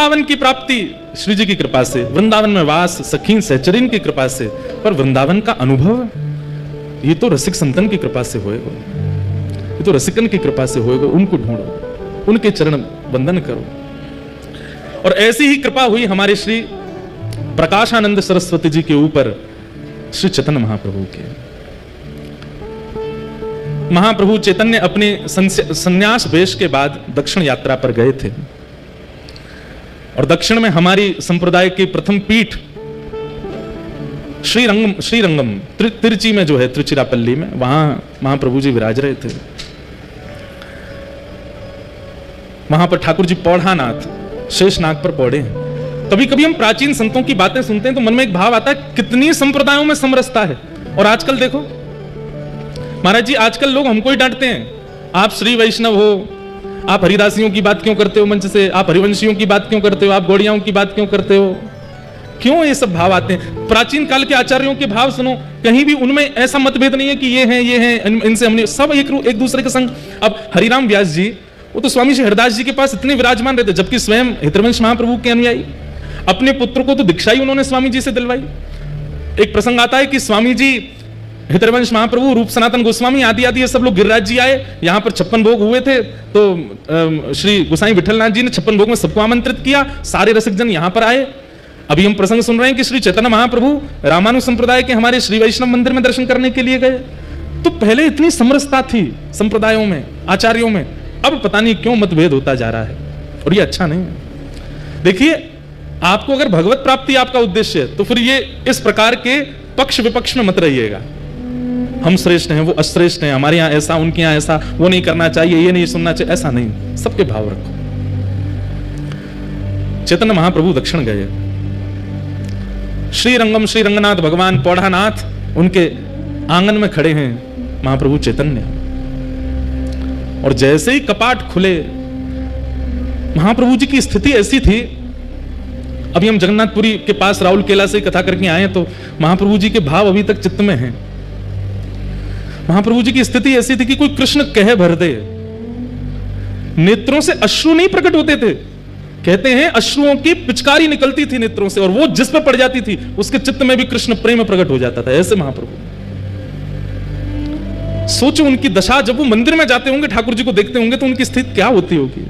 वृंदावन की प्राप्ति श्री जी की कृपा से, वृंदावन में वास सखी सहचरीन की कृपा से, पर वृंदावन का अनुभव ये तो रसिक संतन की कृपा से होएगा, ये तो रसिकन की कृपा से होएगा। उनको ढूंढो, उनके चरण वंदन करो। और ऐसी ही कृपा हुई हमारे श्री प्रकाशानंद सरस्वती जी के ऊपर, श्री चैतन्य महाप्रभु के। महाप्रभु चैतन्य अपने संन्यास वेश के बाद दक्षिण यात्रा पर गए थे, और दक्षिण में हमारी संप्रदाय की प्रथम पीठ श्रीरंगम तिरुचि में जो है, तिरुचिरापल्ली में, वहां महाप्रभु जी विराज रहे थे। वहां पर ठाकुर जी पौढ़ानाथ शेषनाग पर पौड़े हैं। कभी कभी हम प्राचीन संतों की बातें सुनते हैं तो मन में एक भाव आता है, कितनी संप्रदायों में समरसता है। और आजकल देखो महाराज जी, आजकल लोग हमको ही डांटते हैं, आप श्री वैष्णव हो, आप हरिदासियों की बात क्यों करते हो मंच से, आप हरिवंशियों की बात क्यों करते हो, आप गौड़ियाओं की बात क्यों करते हो। क्यों ये सब भाव आते हैं? प्राचीन काल के आचार्यों के भाव सुनो, कहीं भी उनमें ऐसा मतभेद नहीं है कि ये हैं इनसे हमने सब एक दूसरे के संग। अब हरिराम व्यास जी, वो तो स्वामी श्री हरिदास जी के पास इतने विराजमान रहते, जबकि स्वयं हितरवंश महाप्रभु के अनुयायी, अपने पुत्र को तो दीक्षा ही उन्होंने स्वामी जी से दिलवाई। एक प्रसंग आता है कि स्वामी जी, हितरवंश महाप्रभु, रूप सनातन गोस्वामी आदि आदि ये सब लोग गिरिराज जी आए, यहाँ पर 56 भोग हुए थे, तो श्री गोसाई विठलनाथ जी ने 56 भोग में सबको आमंत्रित किया, सारे रसिक जन यहाँ पर आए। अभी हम प्रसंग सुन रहे हैं कि श्री चैतन्य महाप्रभु रामानु संप्रदाय के हमारे श्री वैष्णव मंदिर में दर्शन करने के लिए गए। तो पहले इतनी समरसता थी संप्रदायों में, आचार्यों में, अब पता नहीं क्यों मतभेद होता जा रहा है, और ये अच्छा नहीं है। देखिए, आपको अगर भगवत प्राप्ति आपका उद्देश्य है तो फिर ये इस प्रकार के पक्ष विपक्ष में मत रहिएगा, हम श्रेष्ठ हैं, वो अश्रेष्ठ हैं, हमारे यहां ऐसा, उनके यहां ऐसा, वो नहीं करना चाहिए, ये नहीं सुनना चाहिए, ऐसा नहीं। सबके भाव रखो। चैतन्य महाप्रभु दक्षिण गए, श्रीरंगम श्री रंगनाथ भगवान पौढ़ानाथ उनके आंगन में खड़े हैं महाप्रभु चैतन्य, और जैसे ही कपाट खुले, महाप्रभु जी की स्थिति ऐसी थी, अभी हम जगन्नाथपुरी के पास राउल केला से कथा करके आए तो महाप्रभु जी के भाव अभी तक चित्त में हैं। महाप्रभु जी की स्थिति ऐसी थी कि कोई कृष्ण कह भर दे, नेत्रों से अश्रु नहीं प्रकट होते थे, कहते हैं अश्रुओं की पिचकारी निकलती थी नेत्रों से, और वो जिस पर पड़ जाती थी उसके चित्त में भी कृष्ण प्रेम प्रकट हो जाता था। ऐसे महाप्रभु, सोचो उनकी दशा, जब वो मंदिर में जाते होंगे, ठाकुर जी को देखते होंगे, तो उनकी स्थिति क्या होती होगी।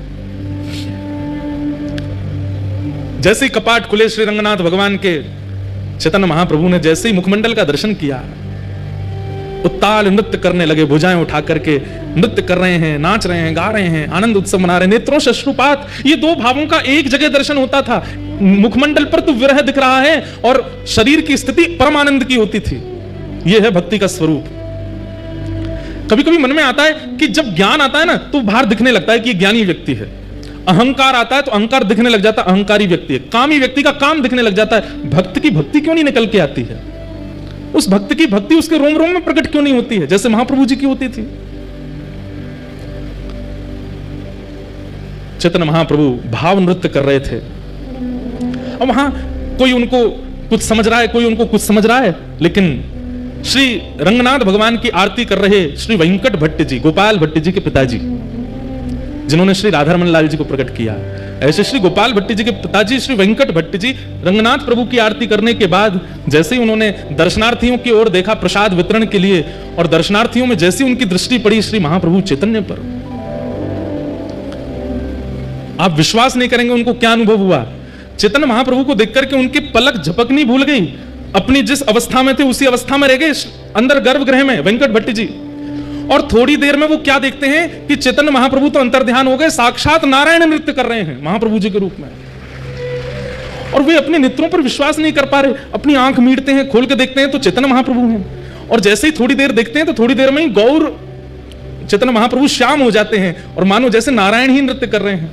जैसे ही कपाट खुले श्री रंगनाथ भगवान के, चैतन्य महाप्रभु ने जैसे ही मुखमंडल का दर्शन किया, उत्ताल नृत्य करने लगे, भुजाएं उठा करके नृत्य कर रहे हैं, नाच रहे हैं, गा रहे हैं, आनंद उत्सव मना रहे हैं, नेत्रों से अश्रुपात। ये दो भावों का एक जगह दर्शन होता था। मुखमंडल पर तो विरह दिख रहा है और शरीर की स्थिति परमानंद की होती थी। यह है भक्ति का स्वरूप। कभी कभी मन में आता है कि जब ज्ञान आता है ना, तो बाहर दिखने लगता है कि ज्ञानी व्यक्ति है। अहंकार आता है तो अहंकार दिखने लग जाता है, अहंकारी व्यक्ति है। कामी व्यक्ति का काम दिखने लग जाता है। भक्त की भक्ति क्यों नहीं निकल के आती है? उस भक्त की भक्ति उसके रोम रोम में प्रकट क्यों नहीं होती है, जैसे महाप्रभु जी की होती थी? चैतन्य महाप्रभु भाव नृत्य कर रहे थे। अब वहां कोई उनको कुछ समझ रहा है, कोई उनको कुछ समझ रहा है, लेकिन श्री रंगनाथ भगवान की आरती कर रहे श्री वेंकट भट्ट जी, गोपाल भट्ट जी के पिताजी, जिन्होंने श्री राधारमण लाल जी को प्रकट किया, ऐसे श्री गोपाल भट्ट जी के पिताजी श्री वेंकट भट्ट जी रंगनाथ प्रभु की आरती करने के बाद जैसे ही उन्होंने दर्शनार्थियों की ओर देखा प्रसाद वितरण के लिए, और दर्शनार्थियों में जैसी उनकी दृष्टि पड़ी श्री महाप्रभु चैतन्य पर, आप विश्वास नहीं करेंगे उनको क्या अनुभव हुआ। चैतन्य महाप्रभु को देख करके उनकी पलक झपकनी भूल गई। अपनी जिस अवस्था में थे उसी अवस्था में रह गए अंदर गर्भगृह में वेंकट भट्ट जी। और थोड़ी देर में वो क्या देखते हैं कि चैतन्य महाप्रभु तो अंतर्ध्यान हो गए, साक्षात नारायण नृत्य कर रहे हैं महाप्रभु जी के रूप में। और वे अपने नेत्रों पर विश्वास नहीं कर पा रहे। अपनी आंख मीटते हैं, खोल के देखते हैं तो चैतन्य महाप्रभु हैं। और जैसे ही थोड़ी देर देखते हैं तो थोड़ी देर में ही गौर चैतन्य महाप्रभु श्याम हो जाते हैं और मानो जैसे नारायण ही नृत्य कर रहे हैं।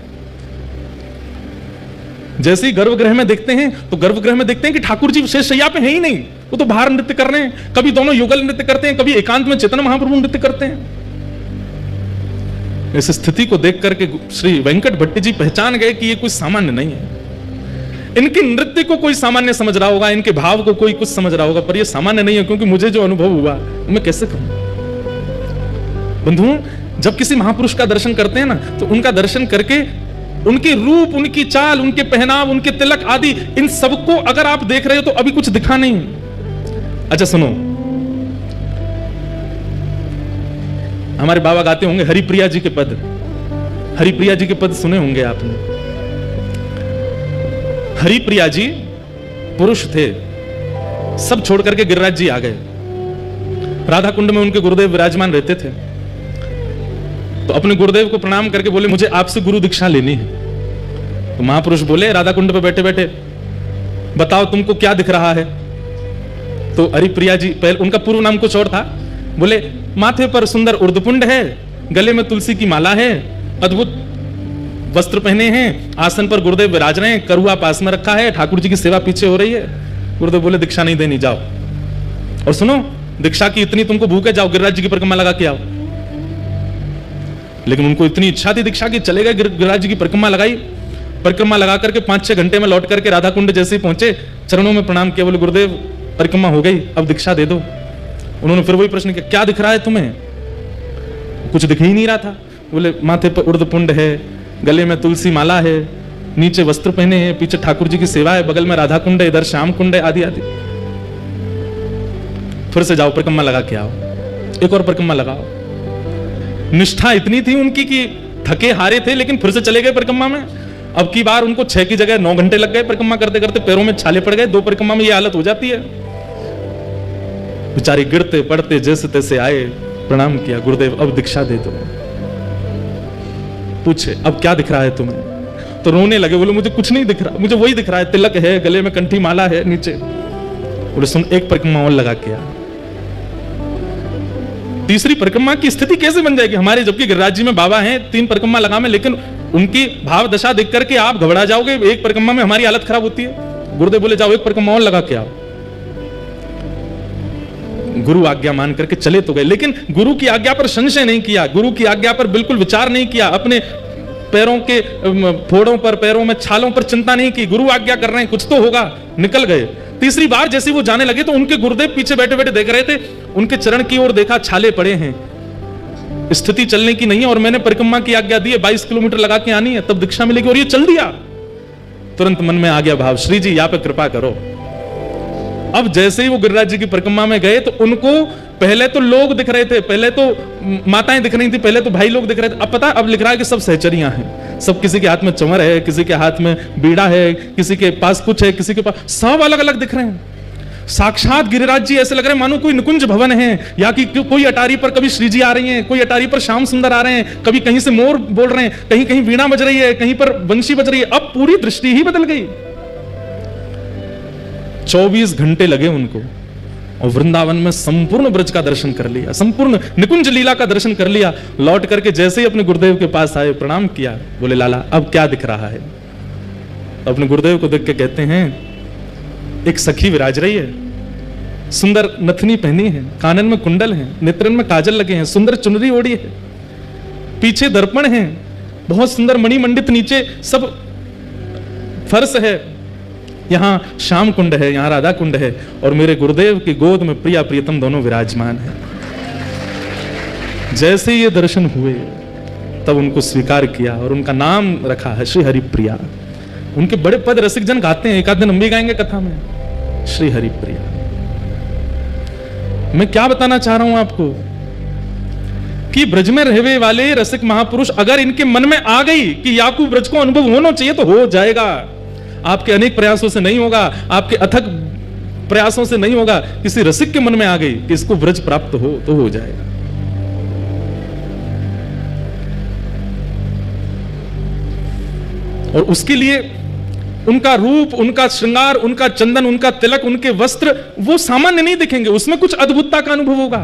जैसे ही गर्भगृह में देखते हैं तो गर्भगृह में देखते हैं कि ठाकुर जी विशेष शैया पे है ही नहीं, वो तो बाहर नृत्य कर रहे हैं। कभी दोनों युगल नृत्य करते हैं, कभी एकांत में चैतन्य महाप्रभु नृत्य करते हैं। इस स्थिति को देख करके श्री वेंकट भट्ट जी पहचान गए कि ये कुछ सामान्य नहीं है। इनके नृत्य को कोई सामान्य समझ रहा होगा, इनके भाव को कोई कुछ समझ रहा होगा, पर ये सामान्य नहीं है, क्योंकि मुझे जो अनुभव हुआ मैं कैसे कहूं। बंधुओं, जब किसी महापुरुष का दर्शन करते हैं ना, तो उनका दर्शन करके उनके रूप, उनकी चाल, उनके पहनाव, उनके तिलक आदि, इन सबको अगर आप देख रहे हो तो अभी कुछ दिखा नहीं। अच्छा सुनो, हमारे बाबा गाते होंगे हरिप्रिया जी के पद। हरिप्रिया जी के पद सुने होंगे आपने। हरिप्रिया जी पुरुष थे, सब छोड़ करके गिरिराज जी आ गए। राधा कुंड में उनके गुरुदेव विराजमान रहते थे। तो अपने गुरुदेव को प्रणाम करके बोले मुझे आपसे गुरु दीक्षा लेनी है। तो महापुरुष बोले राधा कुंड पे बैठे बैठे बताओ तुमको क्या दिख रहा है। तो हरिप्रिया जी, पहले उनका पूर्व नाम कुछ और था, बोले माथे पर सुंदर उर्दपुंड है, गले में तुलसी की माला है, अद्भुत वस्त्र पहने हैं, आसन पर गुरुदेव विराज रहे हैं, करुआ पास में रखा है, ठाकुर जी की सेवा पीछे हो रही है। गुरुदेव बोले दीक्षा नहीं देनी, जाओ। और सुनो, दीक्षा की इतनी तुमको भूख है, जाओ गिरिराज जी की परिक्रमा लगा के आओ। लेकिन उनको इतनी इच्छा थी दीक्षा की, चले गए गिरिराज जी की परिक्रमा लगाई। परिक्रमा लगा करके 5-6 घंटे में लौट करके राधा कुंड जैसे ही पहुंचे, चरणों में प्रणाम किया, बोले गुरुदेव परिक्रमा हो गई, अब दीक्षा दे दो। उन्होंने फिर वही प्रश्न किया, क्या दिख रहा है तुम्हें? कुछ दिख ही नहीं रहा था। बोले माथे पर उर्दपुंड है, गले में तुलसी माला है, नीचे वस्त्र पहने हैं, पीछे ठाकुर जी की सेवा है, बगल में राधा कुंड है, इधर श्याम कुंड है, आदि आदि। फिर से जाओ परिक्रमा लगा के आओ, एक और परिक्रमा लगाओ। निष्ठा इतनी थी उनकी कि थके हारे थे, लेकिन फिर से चले गए परिक्रमा में। अब की बार उनको 6 की जगह 9 घंटे लग गए परिक्रमा करते करते, पैरों में छाले पड़ गए। 2 परिक्रमा में ये हालत हो जाती है। बेचारे गिरते पड़ते जैसे तैसे आए, प्रणाम किया, गुरुदेव अब दीक्षा दे दो। पूछे अब क्या दिख रहा है तुम्हें? तो रोने लगे, बोले मुझे कुछ नहीं दिख रहा, मुझे वही दिख रहा है, तिलक है, गले में कंठी माला है, नीचे। बोले सुन, एक परिक्रमा और लगा के आ। तीसरी परिक्रमा की स्थिति कैसे बन जाएगी हमारे, जबकि गिरिराज जी में बाबा हैं, 3 परिक्रमा लगा में, लेकिन उनकी भाव दशा देख करके आप घबरा जाओगे। एक परिक्रमा में हमारी हालत खराब होती है। गुरुदेव बोले जाओ एक परिक्रमा और लगा के आओ। गुरु आज्ञा मान करके चले तो गए, लेकिन गुरु की आज्ञा पर संशय नहीं किया, गुरु की आज्ञा पर बिल्कुल विचार नहीं किया, अपने पैरों के फोड़ों पर, पैरों में छालों पर चिंता नहीं की। गुरु आज्ञा कर रहे हैं, कुछ तो होगा, निकल गए। तीसरी बार जैसे वो जाने लगे तो उनके गुरुदेव पीछे बैठे बैठे देख रहे थे, उनके चरण की ओर देखा, छाले पड़े हैं, स्थिति चलने की नहीं है, और मैंने परिक्रमा की आज्ञा दी है, 22 किलोमीटर लगा के आनी है, तब दीक्षा मिलेगी, और ये चल दिया। तुरंत मन में आ गया भाव, श्री जी यहाँ पे कृपा करो। अब जैसे ही वो गिरिराज जी की परिक्रमा में गए तो उनको पहले तो लोग दिख रहे थे, पहले तो माताएं दिख रही थी, पहले तो भाई लोग दिख रहे थे। अब पता, अब लिख रहा है कि सब सहचरियां हैं, सब किसी के हाथ में चमर है, किसी के हाथ में बीड़ा है, किसी के पास कुछ है, किसी के पास, सब अलग अलग दिख रहे हैं। साक्षात गिरिराज जी ऐसे लग रहे हैं मानो कोई निकुंज भवन है, या कि कोई अटारी पर कभी श्री जी आ रही हैं, कोई अटारी पर श्याम सुंदर आ रहे हैं, कभी कहीं से मोर बोल रहे हैं, कहीं कहीं वीणा बज रही है, कहीं पर बंशी बज रही है। अब पूरी दृष्टि ही बदल गई। 24 घंटे लगे उनको, और वृंदावन में संपूर्ण ब्रज का दर्शन कर लिया, संपूर्ण निकुंज लीला का दर्शन कर लिया। लौट करके जैसे ही अपने गुरुदेव के पास आए, प्रणाम किया, बोले लाला अब क्या दिख रहा है? तो अपने गुरुदेव को देख के कहते हैं, एक सखी विराज रही है, सुंदर नथनी पहनी है, कानन में कुंडल है, नेत्रन में काजल लगे हैं, सुंदर चुनरी ओढ़ी है, पीछे दर्पण है, बहुत सुंदर मणिमंडित नीचे सब फर्श है, यहां श्याम कुंड है, यहां राधा कुंड है, और मेरे गुरुदेव की गोद में प्रिया प्रियतम दोनों विराजमान है। जैसे ये दर्शन हुए तब उनको स्वीकार किया और उनका नाम रखा है श्री हरिप्रिया। उनके बड़े पद रसिक जन गाते हैं, एक आध दिन हम भी गाएंगे कथा में, श्री हरिप्रिया। मैं क्या बताना चाह रहा हूं आपको कि ब्रज में रहने वाले रसिक महापुरुष अगर इनके मन में आ गई कि याकूब ब्रज को अनुभव होना चाहिए तो हो जाएगा। आपके अनेक प्रयासों से नहीं होगा, आपके अथक प्रयासों से नहीं होगा, किसी रसिक के मन में आ गई कि इसको ब्रज प्राप्त हो तो हो जाएगा। और उसके लिए उनका रूप, उनका श्रृंगार, उनका चंदन, उनका तिलक, उनके वस्त्र वो सामान्य नहीं दिखेंगे, उसमें कुछ अद्भुतता का अनुभव होगा।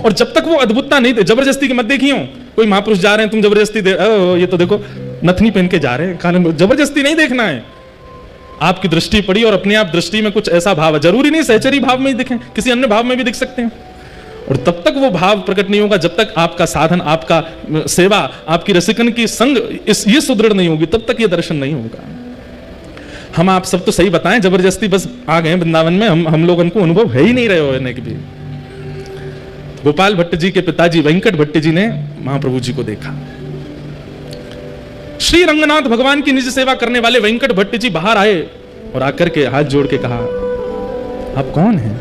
और जब तक वो अद्भुतता नहीं दे, जबरदस्ती की मत देखियो, कोई महापुरुष जा रहे हैं, तुम जबरदस्ती दे, ये तो देखो नथनी पहन के जा रहे हैं, कानन, जबरदस्ती नहीं देखना है। आपकी दृष्टि पड़ी और अपने आप दृष्टि में कुछ ऐसा भाव है, जरूरी नहीं सहचरी भाव में ही दिखें, किसी अन्य भाव में भी दिख सकते हैं। और तब तक वो भाव प्रकट नहीं होगा जब तक आपका साधन, आपका सेवा, आपकी रसिकन की संग ये सुदृढ़ नहीं होगी, तब तक ये दर्शन नहीं होगा। हम आप सब तो सही बताएं, जबरदस्ती बस आ गए वृंदावन में, हम लोगों को अनुभव है ही नहीं रहे होने के भी। गोपाल भट्ट जी के पिताजी वेंकट भट्ट जी ने महाप्रभु जी को देखा, श्री रंगनाथ भगवान की निज सेवा करने वाले वेंकट भट्ट जी बाहर आए और आकर के हाथ जोड़ के कहा, आप कौन हैं?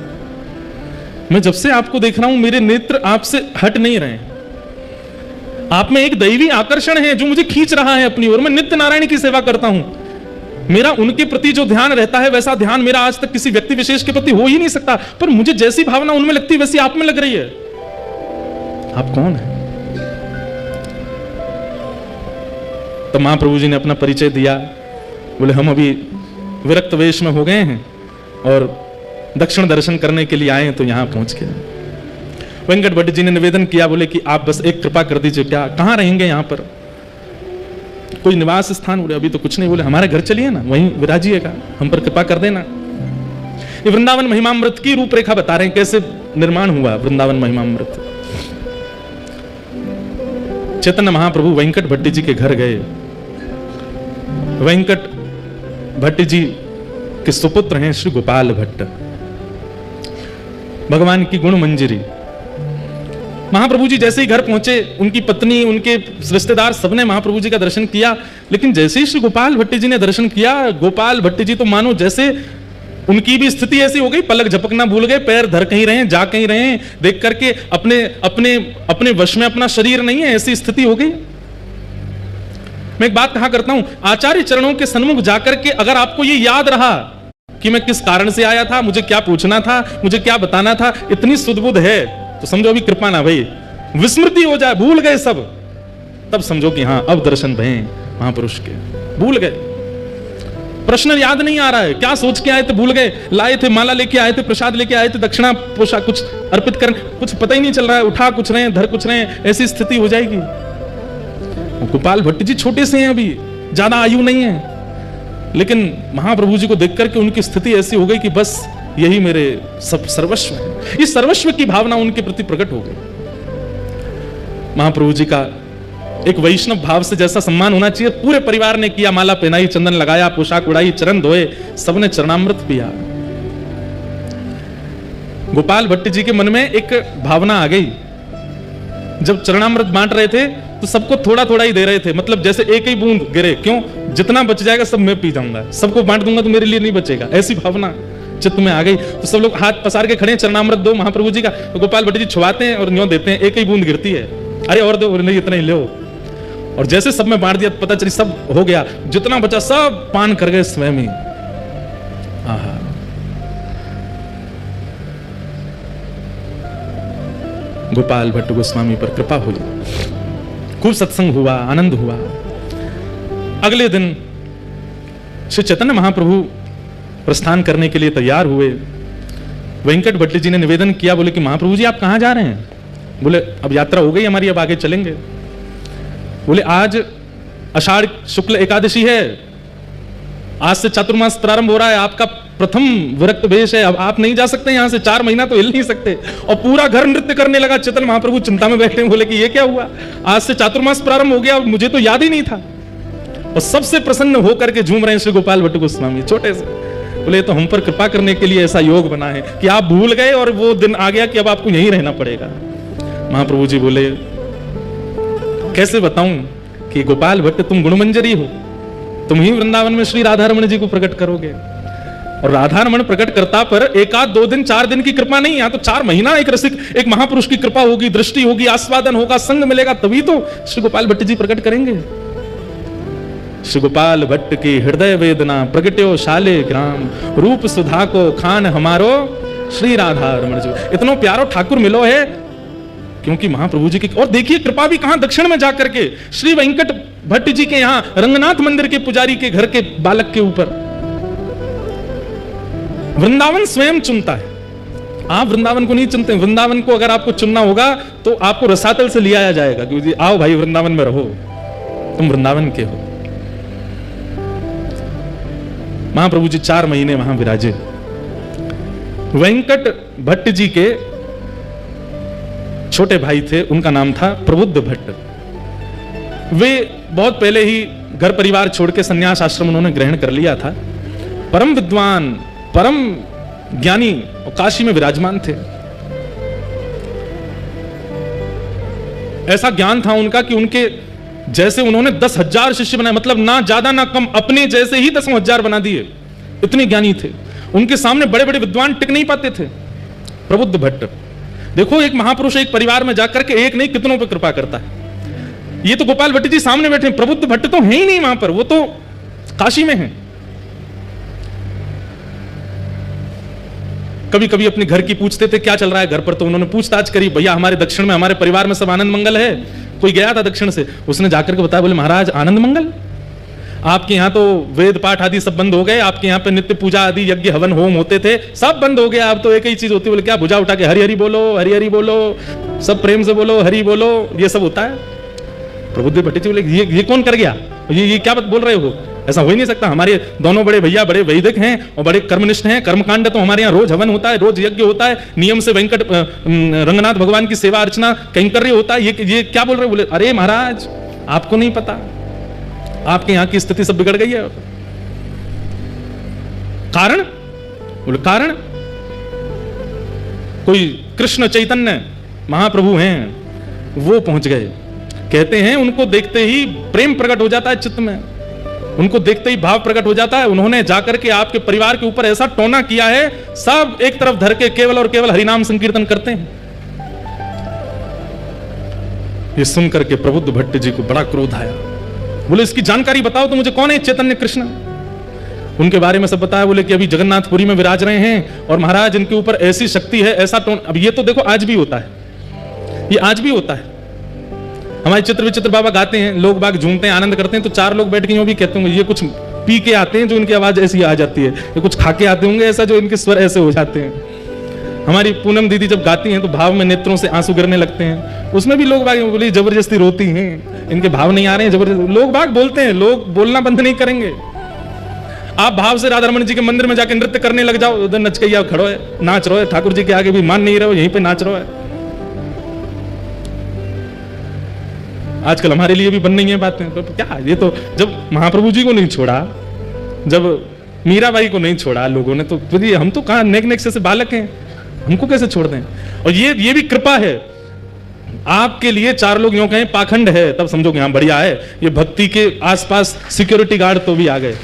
मैं जब से आपको देख रहा हूं मेरे नेत्र आपसे हट नहीं रहे हैं। आप में एक दैवी आकर्षण है जो मुझे खींच रहा है अपनी ओर। मैं नित्य नारायण की सेवा करता हूं। मेरा उनके प्रति जो ध्यान रहता है वैसा ध्यान मेरा आज तक किसी व्यक्ति विशेष के प्रति हो ही नहीं सकता, पर मुझे जैसी भावना उनमें लगती है वैसी आप में लग रही है। आप कौन है? तो महाप्रभु जी ने अपना परिचय दिया। बोले, हम अभी विरक्त वेश में हो गए हैं और दक्षिण दर्शन करने के लिए आए हैं, तो यहां पहुंच गए। वेंकट भट्ट जी ने निवेदन किया, बोले कि आप बस एक कृपा कर दीजिए, क्या कहां रहेंगे? यहां पर कोई निवास स्थान? बोले अभी तो कुछ नहीं। बोले हमारे घर चलिए ना, वहीं विराजिएगा, हम पर कृपा कर देना। ये वृंदावन महिमामृत की रूपरेखा बता रहे हैं, कैसे निर्माण हुआ वृंदावन महिमामृत। चैतन्य महाप्रभु वेंकट भट्ट जी के घर गए। वेंकट भट्ट जी के सुपुत्र हैं श्री गोपाल भट्ट, भगवान की गुण मंजरी। महाप्रभु जी जैसे ही घर पहुंचे, उनकी पत्नी, उनके रिश्तेदार सबने महाप्रभु जी का दर्शन किया। लेकिन जैसे ही श्री गोपाल भट्ट जी ने दर्शन किया, गोपाल भट्ट जी तो मानो जैसे उनकी भी स्थिति ऐसी हो गई, पलक झपकना भूल गए, पैर धर कहीं रहे, जा कहीं रहे, देख करके अपने अपने अपने वश में अपना शरीर नहीं है, ऐसी स्थिति हो गई। मैं एक बात कहा करता हूं, आचार्य चरणों के सन्मुख जाकर के अगर आपको ये याद रहा कि मैं किस कारण से आया था, मुझे क्या पूछना था, मुझे क्या बताना था, इतनी सुदबुद्ध है तो समझो अभी कृपा ना भाई, विस्मृति हो जाए, भूल गए सब, तब समझो कि हाँ अब दर्शन भये महापुरुष के। भूल गए, प्रश्न याद नहीं आ रहा है, क्या सोच के आए थे भूल गए, लाए थे माला लेके आए थे, प्रसाद लेके आए थे, दक्षिणा पोशाक कुछ अर्पित करने, कुछ पता ही नहीं चल रहा है, उठा कुछ रहे, धर कुछ रहे, ऐसी स्थिति हो जाएगी। गोपाल भट्ट जी छोटे से हैं, अभी ज्यादा आयु नहीं है, लेकिन महाप्रभु जी को देख करके उनकी स्थिति ऐसी हो गई कि बस यही मेरे सब सर्वस्व है। इस सर्वस्व की भावना उनके प्रति प्रकट हो गई। महाप्रभु जी का एक वैष्णव भाव से जैसा सम्मान होना चाहिए, पूरे परिवार ने किया, माला पहनाई, चंदन लगाया, पोशाक उड़ाई, चरण धोए, सबने चरणामृत पिया। गोपाल भट्ट जी के मन में एक भावना आ गई, जब चरणामृत बांट रहे थे तो सबको थोड़ा थोड़ा ही दे रहे थे, मतलब जैसे एक ही बूंद गिरे, क्यों, जितना बच जाएगा सब मैं पी जाऊंगा, सबको बांट दूंगा तो मेरे लिए नहीं बचेगा, ऐसी भावना चित्त में आ गई। तो सब लोग हाथ पसार के खड़े, चरणामृत दो महाप्रभु जी का, तो गोपाल भट्ट जी छुआते हैं और न्यों देते हैं, एक ही बूंद गिरती है, अरे और दो, नहीं इतना ही लो, और जैसे सब में बांट दिया, पता चली सब हो गया, जितना बचा सब पान कर गए स्वयं ही। आहा, गोपाल भट्ट गोस्वामी पर कृपा हुई, खूब सत्संग हुआ, आनंद हुआ। अगले दिन श्री चैतन्य महाप्रभु प्रस्थान करने के लिए तैयार हुए। वेंकट भट्ट जी ने निवेदन किया, बोले कि महाप्रभु जी आप कहां जा रहे हैं? बोले अब यात्रा हो गई हमारी, अब आगे चलेंगे। बोले आज आषाढ़ शुक्ल एकादशी है, आज से चातुर्मास प्रारंभ हो रहा है, आपका प्रथम विरक्त वेश है, अब आप नहीं जा सकते यहां से, 4 महीना तो हिल नहीं सकते। और पूरा घर नृत्य करने लगा। चैतन्य महाप्रभु चिंता में बैठे, बोले कि ये क्या हुआ, आज से चातुर्मास प्रारंभ हो गया, मुझे तो याद ही नहीं था। और सबसे प्रसन्न होकर के झूम रहे हैं श्री गोपाल भट्ट गोस्वामी, छोटे से। बोले तो हम पर कृपा करने के लिए ऐसा योग बना है कि आप भूल गए और वो दिन आ गया कि अब आपको यहीं रहना पड़ेगा। महाप्रभु जी बोले कैसे बताऊं कि गोपाल भट्ट तुम गुणमंजरी हो, तुम ही वृंदावन में श्री राधारमण जी को प्रकट करोगे। और राधारमण प्रकट करता पर 1 आध 2 दिन 4 दिन की कृपा नहीं, यहां तो 4 महीना एक रसिक, एक महापुरुष की कृपा होगी, दृष्टि होगी, आस्वादन होगा, संग मिलेगा, तभी तो श्री गोपाल भट्ट जी प्रकट करेंगे। श्री गोपाल भट्ट की हृदय वेदना प्रगट्यो शाले ग्राम, रूप सुधा को खान हमारो श्री राधारमण जी। इतना प्यारो ठाकुर मिलो है, क्योंकि महाप्रभु जी की। और देखिए कृपा भी कहां, दक्षिण में जाकर के श्री वेंकट भट्ट जी के यहां रंगनाथ मंदिर के पुजारी के घर के बालक के ऊपर। वृंदावन स्वयं चुनता है, आप वृंदावन को नहीं चुनते। वृंदावन को अगर आपको चुनना होगा तो आपको रसातल से ले आया जाएगा, क्योंकि आओ भाई वृंदावन में रहो, तुम वृंदावन के हो। महाप्रभु जी 4 महीने वहां विराजे। वेंकट भट्ट जी के छोटे भाई थे, उनका नाम था प्रबुद्ध भट्ट। वे बहुत पहले ही घर परिवार छोड़ के संन्यास आश्रम उन्होंने ग्रहण कर लिया था। परम विद्वान, परम ज्ञानी और काशी में विराजमान थे। ऐसा ज्ञान था उनका कि उनके जैसे उन्होंने 10,000 शिष्य बनाए, मतलब ना ज्यादा ना कम, अपने जैसे ही 10,000 बना दिए, इतने ज्ञानी थे। उनके सामने बड़े बड़े विद्वान टिक नहीं पाते थे। प्रबुद्ध भट्ट, देखो एक महापुरुष एक परिवार में जाकर के एक नहीं कितनों पर कृपा करता है। ये तो गोपाल भट्ट जी सामने बैठे, प्रबुद्ध भट्ट तो है ही नहीं वहां पर, वो तो काशी में है। कभी कभी अपने घर की पूछते थे क्या चल रहा है घर पर, तो उन्होंने पूछताछ करी, भैया हमारे दक्षिण में हमारे परिवार में सब आनंद मंगल है। कोई गया था दक्षिण से, उसने जाकर के बताया, बोले महाराज आनंद मंगल, आपके यहाँ तो वेद पाठ आदि सब बंद हो गए, आपके यहाँ पे नित्य पूजा आदि यज्ञ हवन होम होते थे सब बंद हो गया, अब तो एक ही चीज होती है। बोले क्या? भुजा उठा के हरि हरि बोलो, हरि हरि बोलो, सब प्रेम से बोलो, हरि बोलो, ये सब होता है। प्रबुद्ध भट्ट जी बोले ये कौन कर गया, ये क्या बात बोल रहे हो, ऐसा हो ही नहीं सकता। हमारे दोनों बड़े भैया बड़े वैदिक हैं और बड़े कर्मनिष्ठ हैं, कर्मकांड तो हमारे यहाँ रोज हवन होता है, रोज यज्ञ होता है, नियम से वेंकट रंगनाथ भगवान की सेवा अर्चना कैंकर्य होता है, ये क्या बोल रहे हो? बोले अरे महाराज आपको नहीं पता, आपके यहाँ की स्थिति सब बिगड़ गई है। कारण? बोले कारण कोई कृष्ण चैतन्य महाप्रभु हैं, वो पहुंच गए। कहते हैं उनको देखते ही प्रेम प्रकट हो जाता है चित्त में, उनको देखते ही भाव प्रकट हो जाता है। उन्होंने जाकर के आपके परिवार के ऊपर ऐसा टोना किया है, सब एक तरफ धर के केवल और केवल हरिनाम संकीर्तन करते हैं। ये सुनकर के प्रबुद्ध भट्ट जी को बड़ा क्रोध आया। बोले इसकी जानकारी बताओ तो मुझे, कौन है चैतन्य कृष्ण? उनके बारे में सब बताया। बोले कि अभी जगन्नाथपुरी में विराज रहे हैं और महाराज इनके ऊपर ऐसी शक्ति है, ऐसा टोन। अब ये तो देखो आज भी होता है, ये आज भी होता है। हमारे चित्र विचित्र बाबा गाते हैं, लोग बाग झूमते हैं, आनंद करते हैं, तो चार लोग बैठ के यूं भी कहते होंगे ये कुछ पी के आते हैं जो इनकी आवाज ऐसी आ जाती है, ये कुछ खा के आते होंगे ऐसा जो इनके स्वर ऐसे हो जाते हैं। हमारी पूनम दीदी जब गाती हैं तो भाव में नेत्रों से आंसू गिरने लगते हैं, उसमें भी लोग बाग बोले जबरदस्ती रोती हैं, इनके भाव नहीं आ रहे हैं, जबरदस्ती। लोग बाग बोलते हैं, लोग बोलना बंद नहीं करेंगे। आप भाव से राधा रमन जी के मंदिर में जाके नृत्य करने लग जाओ, उधर नच के खड़ो है, नाच रहो है, ठाकुर जी के आगे भी मान नहीं रहो, यहीं पे नाच रहो है। आजकल हमारे लिए भी बन नहीं है बातें, तो क्या ये तो जब महाप्रभु जी को नहीं छोड़ा, जब मीराबाई को नहीं छोड़ा लोगों ने, तो फिर हम तो कहां नेक नेक से बालक हैं, हमको कैसे छोड़ दें? और ये भी कृपा है आपके लिए। चार लोग यूं कहें पाखंड है तब समझोगे हाँ बढ़िया है, ये भक्ति के आसपास सिक्योरिटी गार्ड तो भी आ गए।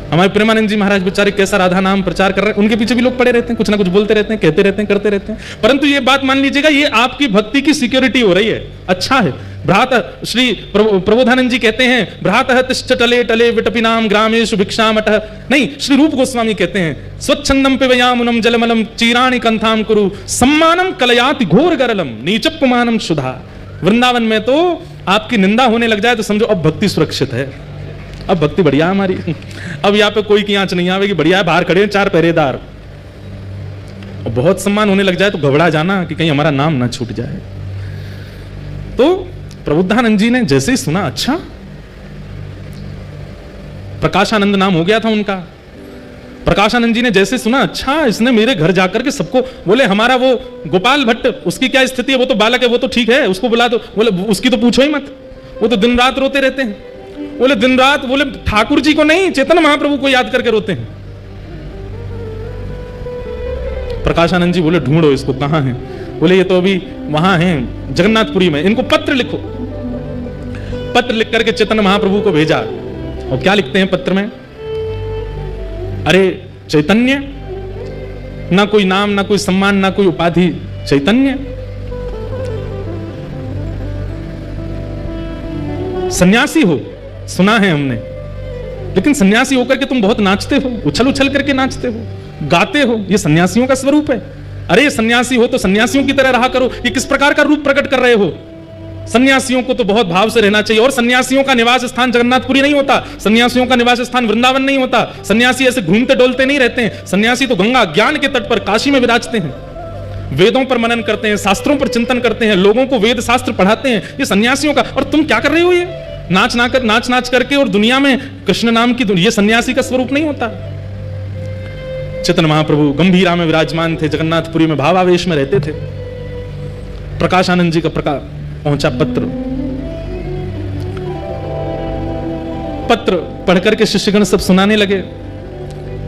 हमारे प्रेमानंद जी महाराज बेचारे कैसा राधा नाम प्रचार कर रहे हैं, उनके पीछे भी लोग पड़े रहते हैं, कुछ ना कुछ बोलते रहते हैं, कहते रहते हैं, करते रहते हैं। परंतु ये बात मान लीजिएगा, ये आपकी भक्ति की सिक्योरिटी हो रही है, अच्छा है। भ्राता श्री प्रबोधानंद जी कहते हैं भ्रातः तिष्ठ टले टले विटपिनाम ग्रामेषु भिक्षामटः, नहीं श्री रूप गोस्वामी कहते हैं स्वच्छंदम पिबयामुनम जलमलम चीराणि कंथाम कुरु सम्मानम कलयाति घोर गरलम नीचपमानम सुधा। वृंदावन में तो आपकी निंदा होने लग जाए तो समझो अब भक्ति सुरक्षित है, अब भक्ति बढ़िया है हमारी, अब यहाँ पे कोई की आंच नहीं आवेगी, बढ़िया है। बाहर खड़े हैं चार पहरेदार, और बहुत सम्मान होने लग जाए तो घबरा जाना कि कहीं हमारा नाम ना छूट जाए। तो प्रबुद्धानंद जी ने जैसे ही सुना, अच्छा प्रकाशानंद नाम हो गया था उनका, प्रकाशानंद जी ने जैसे सुना, अच्छा इसने मेरे घर जाकर के सबको, बोले हमारा वो गोपाल भट्ट उसकी क्या स्थिति है, वो तो बालक है, वो तो ठीक है, उसको बुला दो। बोले उसकी तो पूछो ही मत, वो तो दिन रात रोते रहते हैं। बोले दिन रात? बोले ठाकुर जी को नहीं, चेतन महाप्रभु को याद करके रोते हैं। प्रकाशानंद जी बोले ढूंढो इसको, कहां है? बोले ये तो अभी वहां हैं जगन्नाथपुरी में, इनको पत्र लिखो। पत्र लिख करके चेतन महाप्रभु को भेजा, और क्या लिखते हैं पत्र में? अरे चैतन्य, ना कोई नाम, ना कोई सम्मान, ना कोई उपाधि, चैतन्य सन्यासी हो, सुना है हमने, लेकिन सन्यासी होकर के तुम बहुत नाचते हो, उछल उछल करके नाचते हो, गाते हो, ये सन्यासियों का स्वरूप है। अरे सन्यासी हो तो सन्यासियों की तरह रहा करो, ये किस प्रकार का रूप प्रकट कर रहे हो? सन्यासियों को तो बहुत भाव से रहना चाहिए, और सन्यासियों का निवास स्थान जगन्नाथपुरी नहीं होता, सन्यासियों का निवास स्थान वृंदावन नहीं होता। सन्यासी ऐसे घूमते डोलते नहीं रहते हैं, सन्यासी तो गंगा ज्ञान के तट पर काशी में विराजते हैं, वेदों पर मनन करते हैं, शास्त्रों पर चिंतन करते हैं, लोगों को वेद शास्त्र पढ़ाते हैं, ये सन्यासियों का। और तुम क्या कर रहे हो? ये नाच करके और दुनिया में कृष्ण नाम की, ये सन्यासी का स्वरूप नहीं होता। चेतन महाप्रभु गंभीरा में विराजमान थे, जगन्नाथपुरी में भावावेश में रहते थे। प्रकाशानंद जी का पहुंचा पत्र, पढ़ करके शिष्यगण सब सुनाने लगे,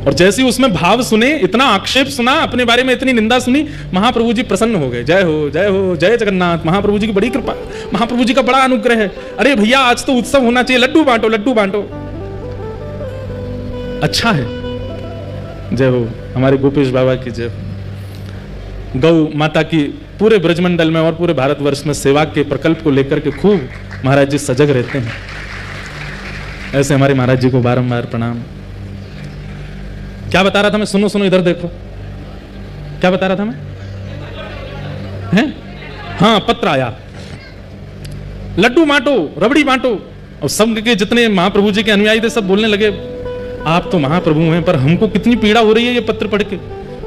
और जैसे ही उसमें भाव सुने, इतना आक्षेप सुना, अपने बारे में इतनी निंदा सुनी, महाप्रभु जी प्रसन्न हो गए। जय हो जय हो जय जगन्नाथ, महाप्रभु जी की बड़ी कृपा, महाप्रभु जी का बड़ा अनुग्रह है। अरे भैया आज तो उत्सव होना चाहिए, लड्डू बांटो लड्डू बांटो। अच्छा है, जय हो हमारे गोपेश बाबा की जय हो। गौ माता की पूरे ब्रजमंडल में और पूरे भारतवर्ष में सेवा के प्रकल्प को लेकर के खूब महाराज जी सजग रहते हैं। ऐसे हमारे महाराज जी को बारंबार प्रणाम। क्या बता रहा था मैं? सुनो सुनो, इधर देखो, क्या बता रहा था मैं? हैं? हाँ, पत्र आया, लड्डू बांटो, रबड़ी बांटो। और संघ के जितने महाप्रभु जी के अनुयायी थे सब बोलने लगे, आप तो महाप्रभु हैं, पर हमको कितनी पीड़ा हो रही है ये पत्र पढ़ के।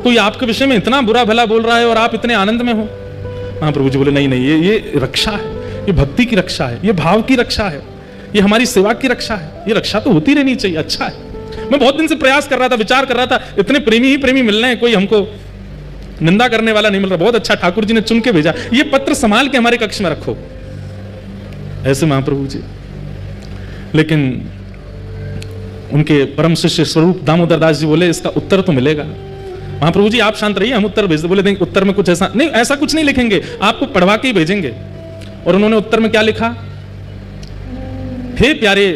कोई आपके विषय में इतना बुरा भला बोल रहा है और आप इतने आनंद में हो। महाप्रभु जी बोले, नहीं नहीं, ये रक्षा है, ये भक्ति की रक्षा है, ये भाव की रक्षा है, ये हमारी सेवा की रक्षा है, ये रक्षा तो होती रहनी चाहिए। अच्छा है। मैं बहुत दिन से प्रयास कर रहा था, विचार कर रहा था, इतने प्रेमी ही प्रेमी मिल रहे हैं, कोई हमको निंदा करने वाला नहीं मिल रहा। बहुत अच्छा, ठाकुर जी ने चुन के भेजा, ये पत्र संभाल के हमारे कक्ष में रखो। ऐसे महाप्रभु जी। लेकिन उनके परम शिष्य स्वरूप दामोदर दास जी बोले, इसका उत्तर तो मिलेगा। महाप्रभु जी आप शांत रहिए, हम उत्तर भेज दे। बोले नहीं, उत्तर में कुछ ऐसा नहीं, ऐसा कुछ नहीं लिखेंगे, आपको पढ़वा के ही भेजेंगे। और उन्होंने उत्तर में क्या लिखा? हे प्यारे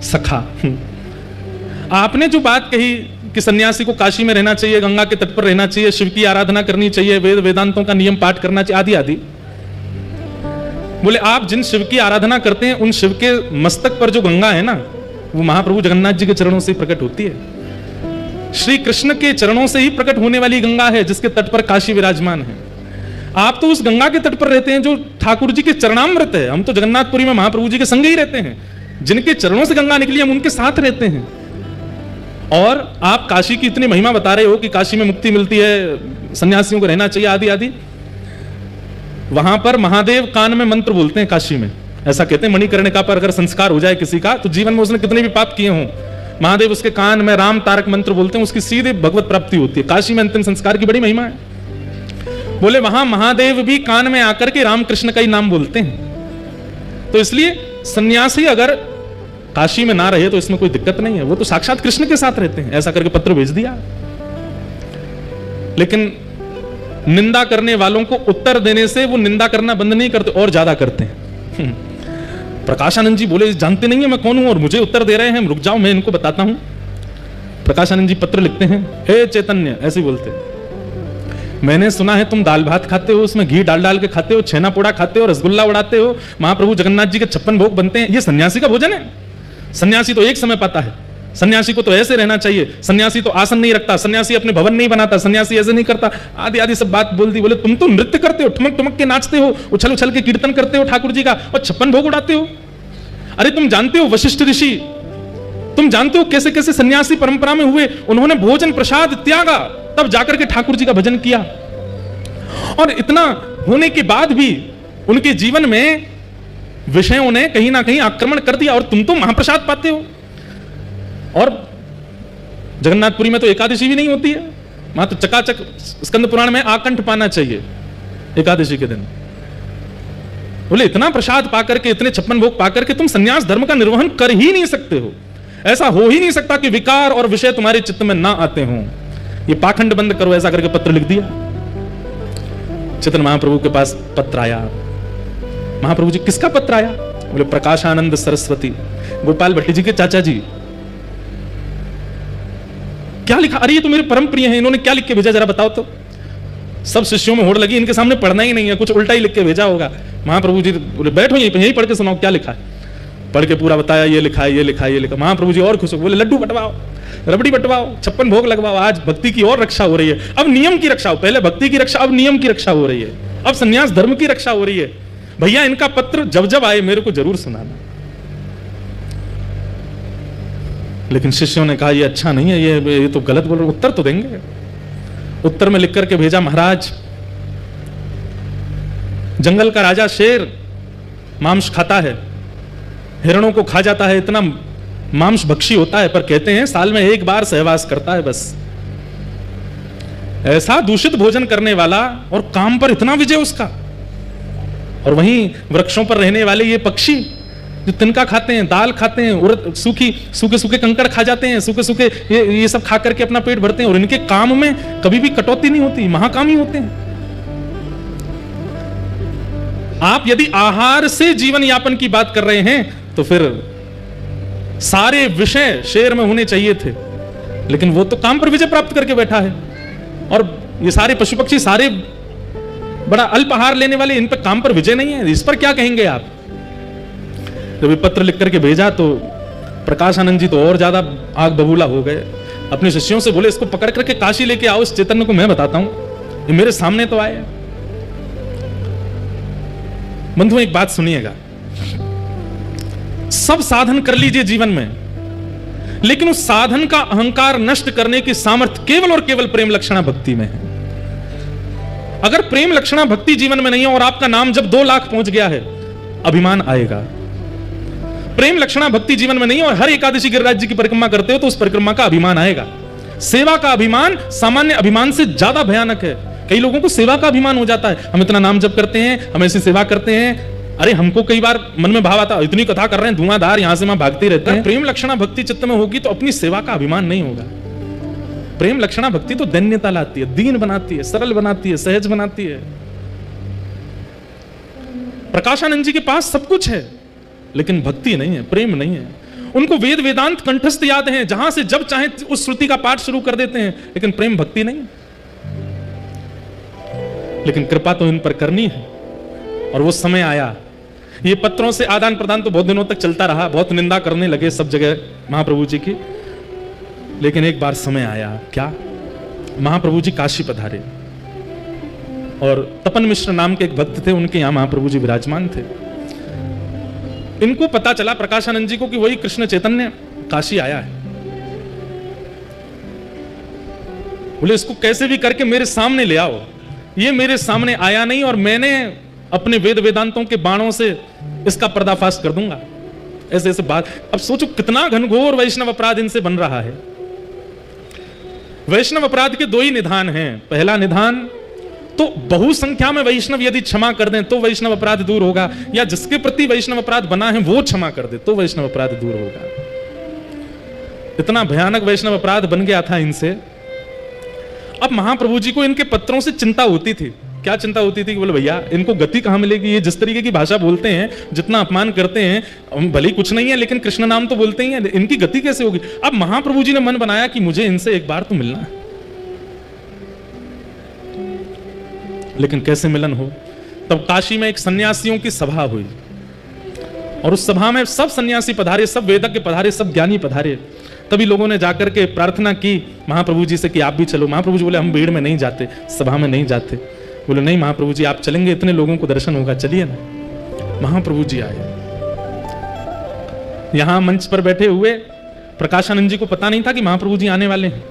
सखा, आपने जो बात कही कि सन्यासी को काशी में रहना चाहिए, गंगा के तट पर रहना चाहिए, शिव की आराधना करनी चाहिए, वेद वेदांतों का नियम पाठ करना चाहिए, आदि आदि। बोले आप जिन शिव की आराधना करते हैं, उन शिव के मस्तक पर जो गंगा है ना, वो महाप्रभु जगन्नाथ जी के चरणों से प्रकट होती है। श्री कृष्ण के चरणों से ही प्रकट होने वाली गंगा है, जिसके तट पर काशी विराजमान है। आप तो उस गंगा के तट पर रहते हैं जो ठाकुर जी के चरणामृत है। हम तो जगन्नाथपुरी में महाप्रभु जी के संग ही रहते हैं, जिनके चरणों से गंगा निकली, हम उनके साथ रहते हैं। और आप काशी की इतनी महिमा बता रहे हो कि काशी में मुक्ति मिलती है, सन्यासियों को रहना चाहिए, आदि आदि। वहां पर महादेव कान में मंत्र बोलते हैं काशी में, ऐसा कहते हैं मणिकर्णिका पर अगर संस्कार हो जाए किसी का, तो जीवन में उसने कितने भी पाप किए हों, महादेव उसके कान में राम तारक मंत्र बोलते हैं, उसकी सीधे भगवत प्राप्ति होती है। काशी में अंतिम संस्कार की बड़ी महिमा है। बोले वहां महादेव भी कान में आकर के राम कृष्ण का ही नाम बोलते हैं। तो इसलिए सन्यासी अगर काशी में ना रहे तो इसमें कोई दिक्कत नहीं है, वो तो साक्षात कृष्ण के साथ रहते हैं। ऐसा करके पत्र भेज दिया। लेकिन निंदा करने वालों को उत्तर देने से वो निंदा करना बंद नहीं करते, और ज्यादा करते हैं। प्रकाशानंद जी बोले, जानते नहीं है मैं कौन हूं और मुझे उत्तर दे रहे हैं, रुक जाओ मैं इनको बताता हूं। प्रकाशानंद जी पत्र लिखते हैं, हे चैतन्य, ऐसे बोलते हैं, मैंने सुना है तुम दाल भात खाते हो, उसमें घी डाल डाल के खाते हो, छेना पोड़ा खाते हो, रसगुल्ला उड़ाते हो, महाप्रभु जगन्नाथ जी के 56 भोग बनते हैं, ये सन्यासी का भोजन है? सन्यासी तो एक समय पाता है, सन्यासी को तो ऐसे रहना चाहिए, सन्यासी तो आसन नहीं रखता, सन्यासी अपने भवन नहीं बनाता, सन्यासी ऐसे नहीं करता, आदि आदि सब बात बोल दी। बोले तुम तो नृत्य करते हो, ठुमक ठुमक के नाचते हो, उछल उछल के कीर्तन करते हो ठाकुर जी का, और 56 भोग उड़ाते हो। अरे तुम जानते हो वशिष्ठ ऋषि, तुम जानते हो कैसे कैसे सन्यासी परंपरा में हुए, उन्होंने भोजन प्रसाद त्यागा, तब जाकर के ठाकुर जी का भजन किया। और इतना होने के बाद भी उनके जीवन में विषयों ने कहीं ना कहीं आक्रमण कर दिया, और तुम तो महाप्रसाद पाते हो। और जगन्नाथपुरी में तो एकादशी भी नहीं होती है, वहां तो चकाचक स्कंद पुराण में आकंठ पाना चाहिए एकादशी के दिन। बोले इतना प्रसाद पाकर के, इतने 56 भोग पाकर के तुम सन्यास धर्म का निर्वहन कर ही नहीं सकते हो। ऐसा हो ही नहीं सकता कि विकार और विषय तुम्हारे चित्त में ना आते हों। ये पाखंड बंद करो, ऐसा करके पत्र लिख दिया। चैतन्य महाप्रभु के पास पत्र आया। महाप्रभु जी, किसका पत्र आया? बोले प्रकाशानंद सरस्वती, गोपाल भट्टी जी के चाचा जी। क्या लिखा? अरे ये तो मेरे परम प्रिय हैं, इन्होंने क्या लिख के भेजा जरा बताओ तो। सब शिष्यों में होड़ लगी, इनके सामने पढ़ना ही नहीं है, कुछ उल्टा ही लिख के भेजा होगा। महाप्रभु जी बोले बैठो यहीं पढ़ के सुनाओ क्या लिखा है। पढ़ के पूरा बताया, ये लिखा है, ये लिखा है, ये लिखा। महाप्रभु जी और खुश हो, बोले लड्डू बंटवाओ, रबड़ी बंटवाओ, 56 भोग लगवाओ, आज भक्ति की और रक्षा हो रही है। अब नियम की रक्षा हो, पहले भक्ति की रक्षा, अब नियम की रक्षा हो रही है, अब संन्यास धर्म की रक्षा हो रही है। भैया इनका पत्र जब जब आए मेरे को जरूर सुनाना। लेकिन शिष्यों ने कहा ये अच्छा नहीं है, ये तो गलत बोल रहे, उत्तर तो देंगे। उत्तर में लिख करके भेजा, महाराज जंगल का राजा शेर मांस खाता है, हिरणों को खा जाता है, इतना मांस भक्षी होता है, पर कहते हैं साल में एक बार सहवास करता है बस। ऐसा दूषित भोजन करने वाला, और काम पर इतना विजय उसका। और वहीं वृक्षों पर रहने वाले ये पक्षी, जो तिनका खाते हैं, दाल खाते हैं, उड़द सूखे सूखे कंकड़ खा जाते हैं, सूखे ये सब खा करके अपना पेट भरते हैं, और इनके काम में कभी भी कटौती नहीं होती, महाकामी होते हैं। आप यदि आहार से जीवन यापन की बात कर रहे हैं तो फिर सारे विषय शेर में होने चाहिए थे, लेकिन वो तो काम पर विजय प्राप्त करके बैठा है, और ये सारे पशु पक्षी सारे बड़ा अल्प आहार लेने वाले, इन पर काम पर विजय नहीं है। इस पर क्या कहेंगे आप? जब ये पत्र लिख करके भेजा तो प्रकाश आनंद जी तो और ज्यादा आग बबूला हो गए। अपने शिष्यों से बोले, इसको पकड़ करके काशी लेके आओ, इस चैतन्य को मैं बताता हूं, ये मेरे सामने तो आए। बंधुओं, एक बात सुनिएगा, सब साधन कर लीजिए जीवन में, लेकिन उस साधन का अहंकार नष्ट करने की सामर्थ्य केवल और केवल प्रेम लक्षणा भक्ति में है। अगर प्रेम लक्षणा भक्ति जीवन में नहीं है और आपका नाम जब 2 लाख पहुंच गया है, अभिमान आएगा। प्रेम लक्षणा भक्ति जीवन में नहीं है और हर एकादशी गिरिराज जी की परिक्रमा करते हो तो उस परिक्रमा का अभिमान आएगा। सेवा का अभिमान सामान्य अभिमान से ज्यादा भयानक है। कई लोगों को सेवा का अभिमान हो जाता है, हम इतना नाम जप करते हैं, हम ऐसी सेवा करते हैं। अरे हमको कई बार मन में भाव आता, इतनी कथा कर रहे हैं, धुआंधार यहां से वहां भागते रहते हैं। प्रेम लक्षणा भक्ति चित्त में होगी तो अपनी सेवा का अभिमान नहीं होगा। प्रेम लक्षणा भक्ति तो दैन्यता लाती है, दीन बनाती है, सरल बनाती है, सहज बनाती है। प्रकाशानंद जी के पास सब कुछ है, लेकिन भक्ति नहीं है, प्रेम नहीं है। उनको वेद वेदांत कंठस्थ याद हैं, जहां से जब चाहे उस श्रुति का पाठ शुरू कर देते हैं, लेकिन प्रेम भक्ति नहीं है। लेकिन कृपा तो इन पर करनी है, और वो समय आया। ये पत्रों से आदान प्रदान तो बहुत दिनों तक चलता रहा, बहुत निंदा करने लगे सब जगह महाप्रभु जी की, लेकिन एक बार समय आया। क्या? महाप्रभु जी काशी पधारे और तपन मिश्र नाम के एक भक्त थे, उनके यहां महाप्रभु जी विराजमान थे। इनको पता चला प्रकाशानंद जी को कि वही कृष्ण चैतन्य काशी आया है। बोले, इसको कैसे भी करके मेरे सामने ले आओ। ये मेरे सामने आया नहीं और मैंने अपने वेद वेदांतों के बाणों से इसका पर्दाफाश कर दूंगा। ऐसे ऐसे बात। अब सोचो कितना घनघोर वैष्णव अपराध इनसे बन रहा है। वैष्णव अपराध के 2 ही निधान हैं। पहला निधान तो बहुसंख्या में वैष्णव यदि क्षमा कर दें तो वैष्णव अपराध दूर होगा, या जिसके प्रति वैष्णव अपराध बना है वो क्षमा कर दे तो वैष्णव अपराध दूर होगा। इतना भयानक वैष्णव अपराध बन गया था इनसे। अब महाप्रभु जी को इनके पत्रों से चिंता होती थी। क्या चिंता होती थी कि बोले भैया इनको गति कहां मिलेगी, ये जिस तरीके की भाषा बोलते हैं, जितना अपमान करते हैं, भले कुछ नहीं है लेकिन कृष्ण नाम तो बोलते ही हैं, इनकी गति कैसे होगी। अब महाप्रभु जी ने मन बनाया कि मुझे इनसे एक बार तो मिलना है, लेकिन कैसे मिलन हो। तब काशी में एक सन्यासियों की सभा हुई और उस सभा में सब सन्यासी पधारे, सब वेदज्ञ पधारे, सब ज्ञानी पधारे। तभी लोगों ने जाकर के प्रार्थना की महाप्रभु जी से कि आप भी चलो। महाप्रभु जी बोले, हम भीड़ में नहीं जाते, सभा में नहीं जाते। बोले, नहीं महाप्रभु जी आप चलेंगे, इतने लोगों को दर्शन होगा, चलिए ना। महाप्रभु जी आए। यहां मंच पर बैठे हुए प्रकाशानंद जी को पता नहीं था कि महाप्रभु जी आने वाले हैं।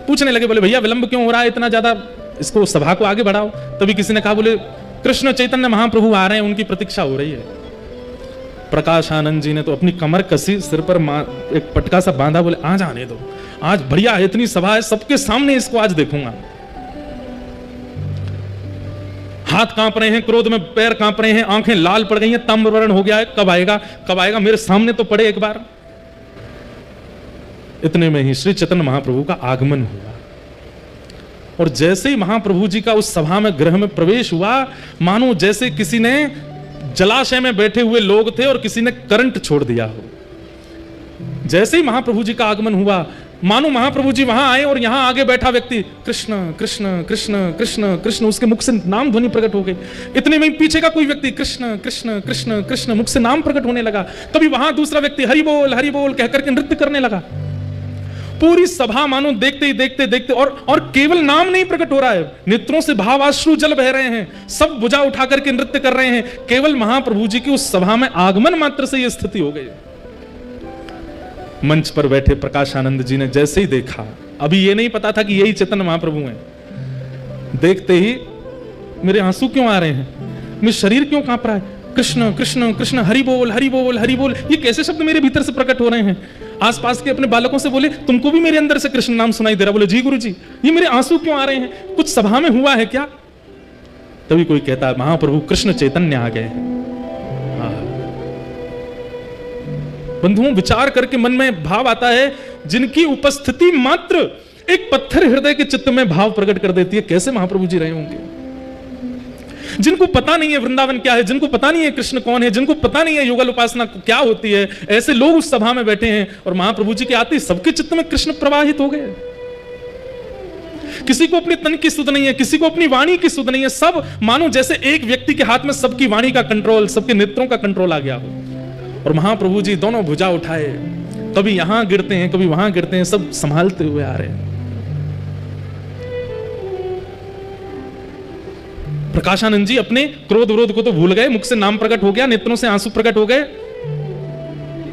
पूछने लगे, बोले भैया विलंब क्यों हो रहा है इतना ज्यादा, इसको सभा को आगे बढ़ाओ। तभी किसी ने कहा, बोले कृष्ण चैतन्य महाप्रभु आ रहे हैं, उनकी प्रतीक्षा हो रही है। प्रकाशानंद जी ने तो अपनी कमर कसी, सिर पर एक पटका सा बांधा, बोले आज आने दो, आज बढ़िया है, इतनी सभा है, सबके सामने इसको आज देखूंगा। हाथ कांप रहे हैं, क्रोध में पैर कांप रहे हैं, आंखें लाल पड़ गई हैं, ताम्रवर्ण हो गया है, कब आएगा कब आएगा, मेरे सामने तो पड़े एक बार। इतने में ही श्री चैतन्य महाप्रभु का आगमन हुआ और जैसे ही महाप्रभु जी का उस सभा में गृह में प्रवेश हुआ, मानो जैसे किसी ने जलाशय में बैठे हुए लोग थे और किसी ने करंट छोड़ दिया हो। जैसे ही महाप्रभु जी का आगमन हुआ, मानो महाप्रभु जी वहां आए और यहां आगे बैठा व्यक्ति कृष्ण कृष्ण कृष्ण कृष्ण कृष्ण, उसके मुख से नाम ध्वनि प्रकट हो गई। इतने में पीछे का कोई व्यक्ति कृष्ण कृष्ण कृष्ण कृष्ण, मुख से नाम प्रकट होने लगा। तभी वहां दूसरा व्यक्ति हरि बोल कहकर के नृत्य करने लगा। पूरी सभा मानो देखते ही देखते देखते और केवल नाम नहीं प्रकट हो रहा है, नेत्रों से भावाश्रु जल बह रहे हैं, सब भुजा उठा करके नृत्य कर रहे हैं। केवल महाप्रभु जी की उस सभा में आगमन मात्र से यह स्थिति हो गई। मंच पर बैठे प्रकाशानंद जी ने जैसे ही देखा, अभी ये नहीं पता था कि यही चैतन्य महाप्रभु हैं, देखते ही मेरे आंसू क्यों आ रहे हैं, मेरा शरीर क्यों कांप रहा है, कृष्ण कृष्ण कृष्ण, हरि बोल हरि बोल हरि बोल, ये कैसे शब्द मेरे भीतर से प्रकट हो रहे हैं। आसपास के अपने बालकों से बोले, तुमको भी मेरे अंदर से कृष्ण नाम सुनाई दे रहा। बोले, जी गुरु जी, ये मेरे आंसू क्यों आ रहे हैं, कुछ सभा में हुआ है क्या। तभी कोई कहता है, महाप्रभु कृष्ण चैतन्य आ गए। बंधुओं, विचार करके मन में भाव आता है, जिनकी उपस्थिति मात्र एक पत्थर हृदय के चित्त में भाव प्रकट कर देती है, कैसे महाप्रभु जी रहे होंगे। जिनको पता नहीं है वृंदावन क्या है, जिनको पता नहीं है कृष्ण कौन है, जिनको पता नहीं है युगल उपासना क्या होती है, ऐसे लोग उस सभा में बैठे हैं और महाप्रभु जी के आते सबके चित्त में कृष्ण प्रवाहित हो गए। किसी को अपने तन की सुध नहीं है, किसी को अपनी वाणी की सुध नहीं है, सब मानो जैसे एक व्यक्ति के हाथ में सबकी वाणी का कंट्रोल, सबके नेत्रों का कंट्रोल आ गया हो। और महाप्रभु जी दोनों भुजा उठाए, कभी यहां गिरते हैं कभी वहां गिरते हैं, सब संभालते हुए आ रहे हैं। प्रकाशानंद जी अपने क्रोध विरोध को तो भूल गए, मुख से नाम प्रकट हो गया, नेत्रों से आंसू प्रकट हो गए।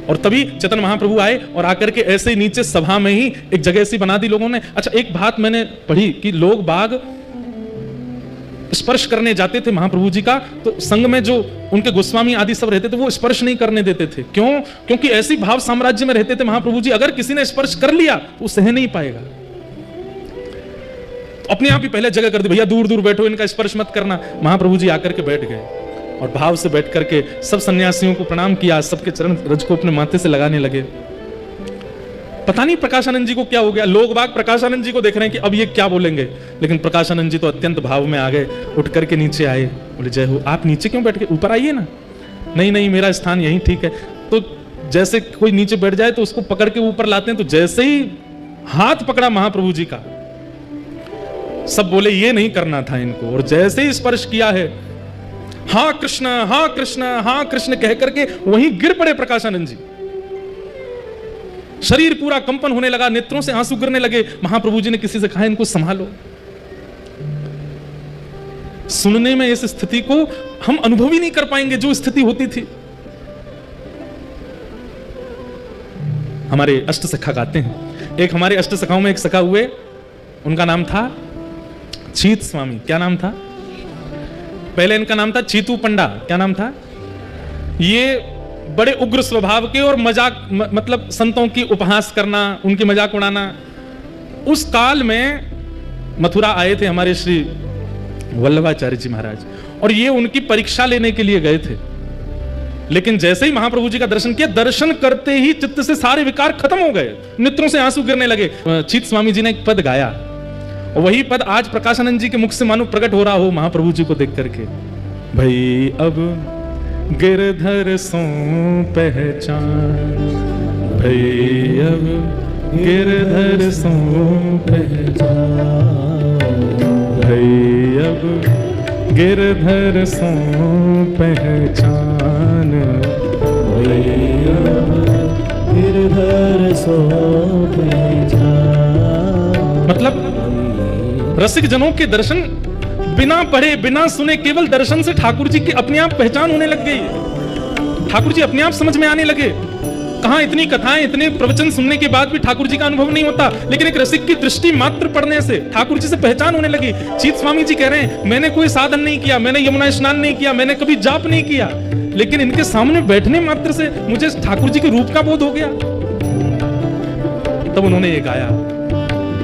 और तभी चैतन्य महाप्रभु आए और आकर के ऐसे ही नीचे सभा में ही एक जगह ऐसी बना दी लोगों ने। अच्छा, एक बात मैंने पढ़ी कि लोग बाग स्पर्श करने जाते थे महाप्रभु जी का, तो संग में जो उनके गोस्वामी आदि सब रहते थे वो स्पर्श नहीं करने देते थे। क्यों? क्योंकि ऐसी भाव साम्राज्य में रहते थे महाप्रभु जी, अगर किसी ने स्पर्श कर लिया तो वो सह नहीं पाएगा। तो अपने आप ही पहले जगह कर दी, भैया दूर दूर बैठो, इनका स्पर्श मत करना। महाप्रभु जी आकर के बैठ गए और भाव से बैठ करके सब सन्यासियों को प्रणाम किया, सबके चरण रज को अपने माथे से लगाने लगे। पता नहीं प्रकाशानंद जी को क्या हो गया, लोग बाग प्रकाशानंद जी को देख रहे हैं कि अब ये क्या बोलेंगे, लेकिन प्रकाशानंद जी तो अत्यंत भाव में आ गए, उठ करके नीचे आए, बोले जय हो। आप नीचे क्यों बैठ के, ऊपर आइए ना। नहीं नहीं, मेरा स्थान यहीं ठीक है। तो जैसे कोई नीचे बैठ जाए तो उसको पकड़ के ऊपर लाते हैं, तो जैसे ही हाथ पकड़ा महाप्रभु जी का, सब बोले ये नहीं करना था इनको, और जैसे ही स्पर्श किया है, हाँ कृष्ण हाँ कृष्ण हाँ कृष्ण कह करके वहीं गिर पड़े प्रकाशानंद जी। शरीर पूरा कंपन होने लगा, नेत्रों से आंसू गिरने लगे। महाप्रभु जी ने किसी से कहा इनको संभालो। सुनने में इस स्थिति को हम अनुभव ही नहीं कर पाएंगे जो स्थिति होती थी। हमारे अष्ट सखा गाते हैं, एक हमारे अष्ट सखाओं में एक सखा हुए, उनका नाम था चीत स्वामी। क्या नाम था? पहले इनका नाम था चीतू पंडा। क्या नाम था? ये बड़े उग्र स्वभाव के और मजाक मतलब संतों की उपहास करना, उनकी मजाक उड़ाना। उस काल में मथुरा आए थे हमारे श्री वल्लभाचार्य जी महाराज, और ये उनकी परीक्षा लेने के लिए गए थे। लेकिन जैसे ही महाप्रभु जी का दर्शन किया, दर्शन करते ही चित्त से सारे विकार खत्म हो गए, नेत्रों से आंसू गिरने लगे। चीत स्वामी जी ने एक पद गाया, और वही पद आज प्रकाशानंद जी के मुख से मानो प्रकट हो रहा हो महाप्रभु जी को देख करके। भाई अब गिरधर सो पहचान, भाई अब गिरधर सो पहचान, भाई अब गिरधर सो पहचान, भाई अब गिरधर सो पहचान। मतलब रसिक जनों के दर्शन बिना पढ़े बिना सुने, केवल दर्शन से ठाकुर जी की अपने आप पहचान होने लग गई। ठाकुर जी अपने आप समझ में आने लगे। कहां इतनी कथाएं, इतने प्रवचन सुनने के बाद भी ठाकुर जी का अनुभव नहीं होता, लेकिन एक रसिक की दृष्टि मात्र पढ़ने से ठाकुर जी से पहचान होने लगी। चीत स्वामी जी कह रहे हैं, मैंने कोई साधन नहीं किया, मैंने यमुना स्नान नहीं किया, मैंने कभी जाप नहीं किया, लेकिन इनके सामने बैठने मात्र से मुझे ठाकुर जी के रूप का बोध हो गया। तब उन्होंने ये गाया,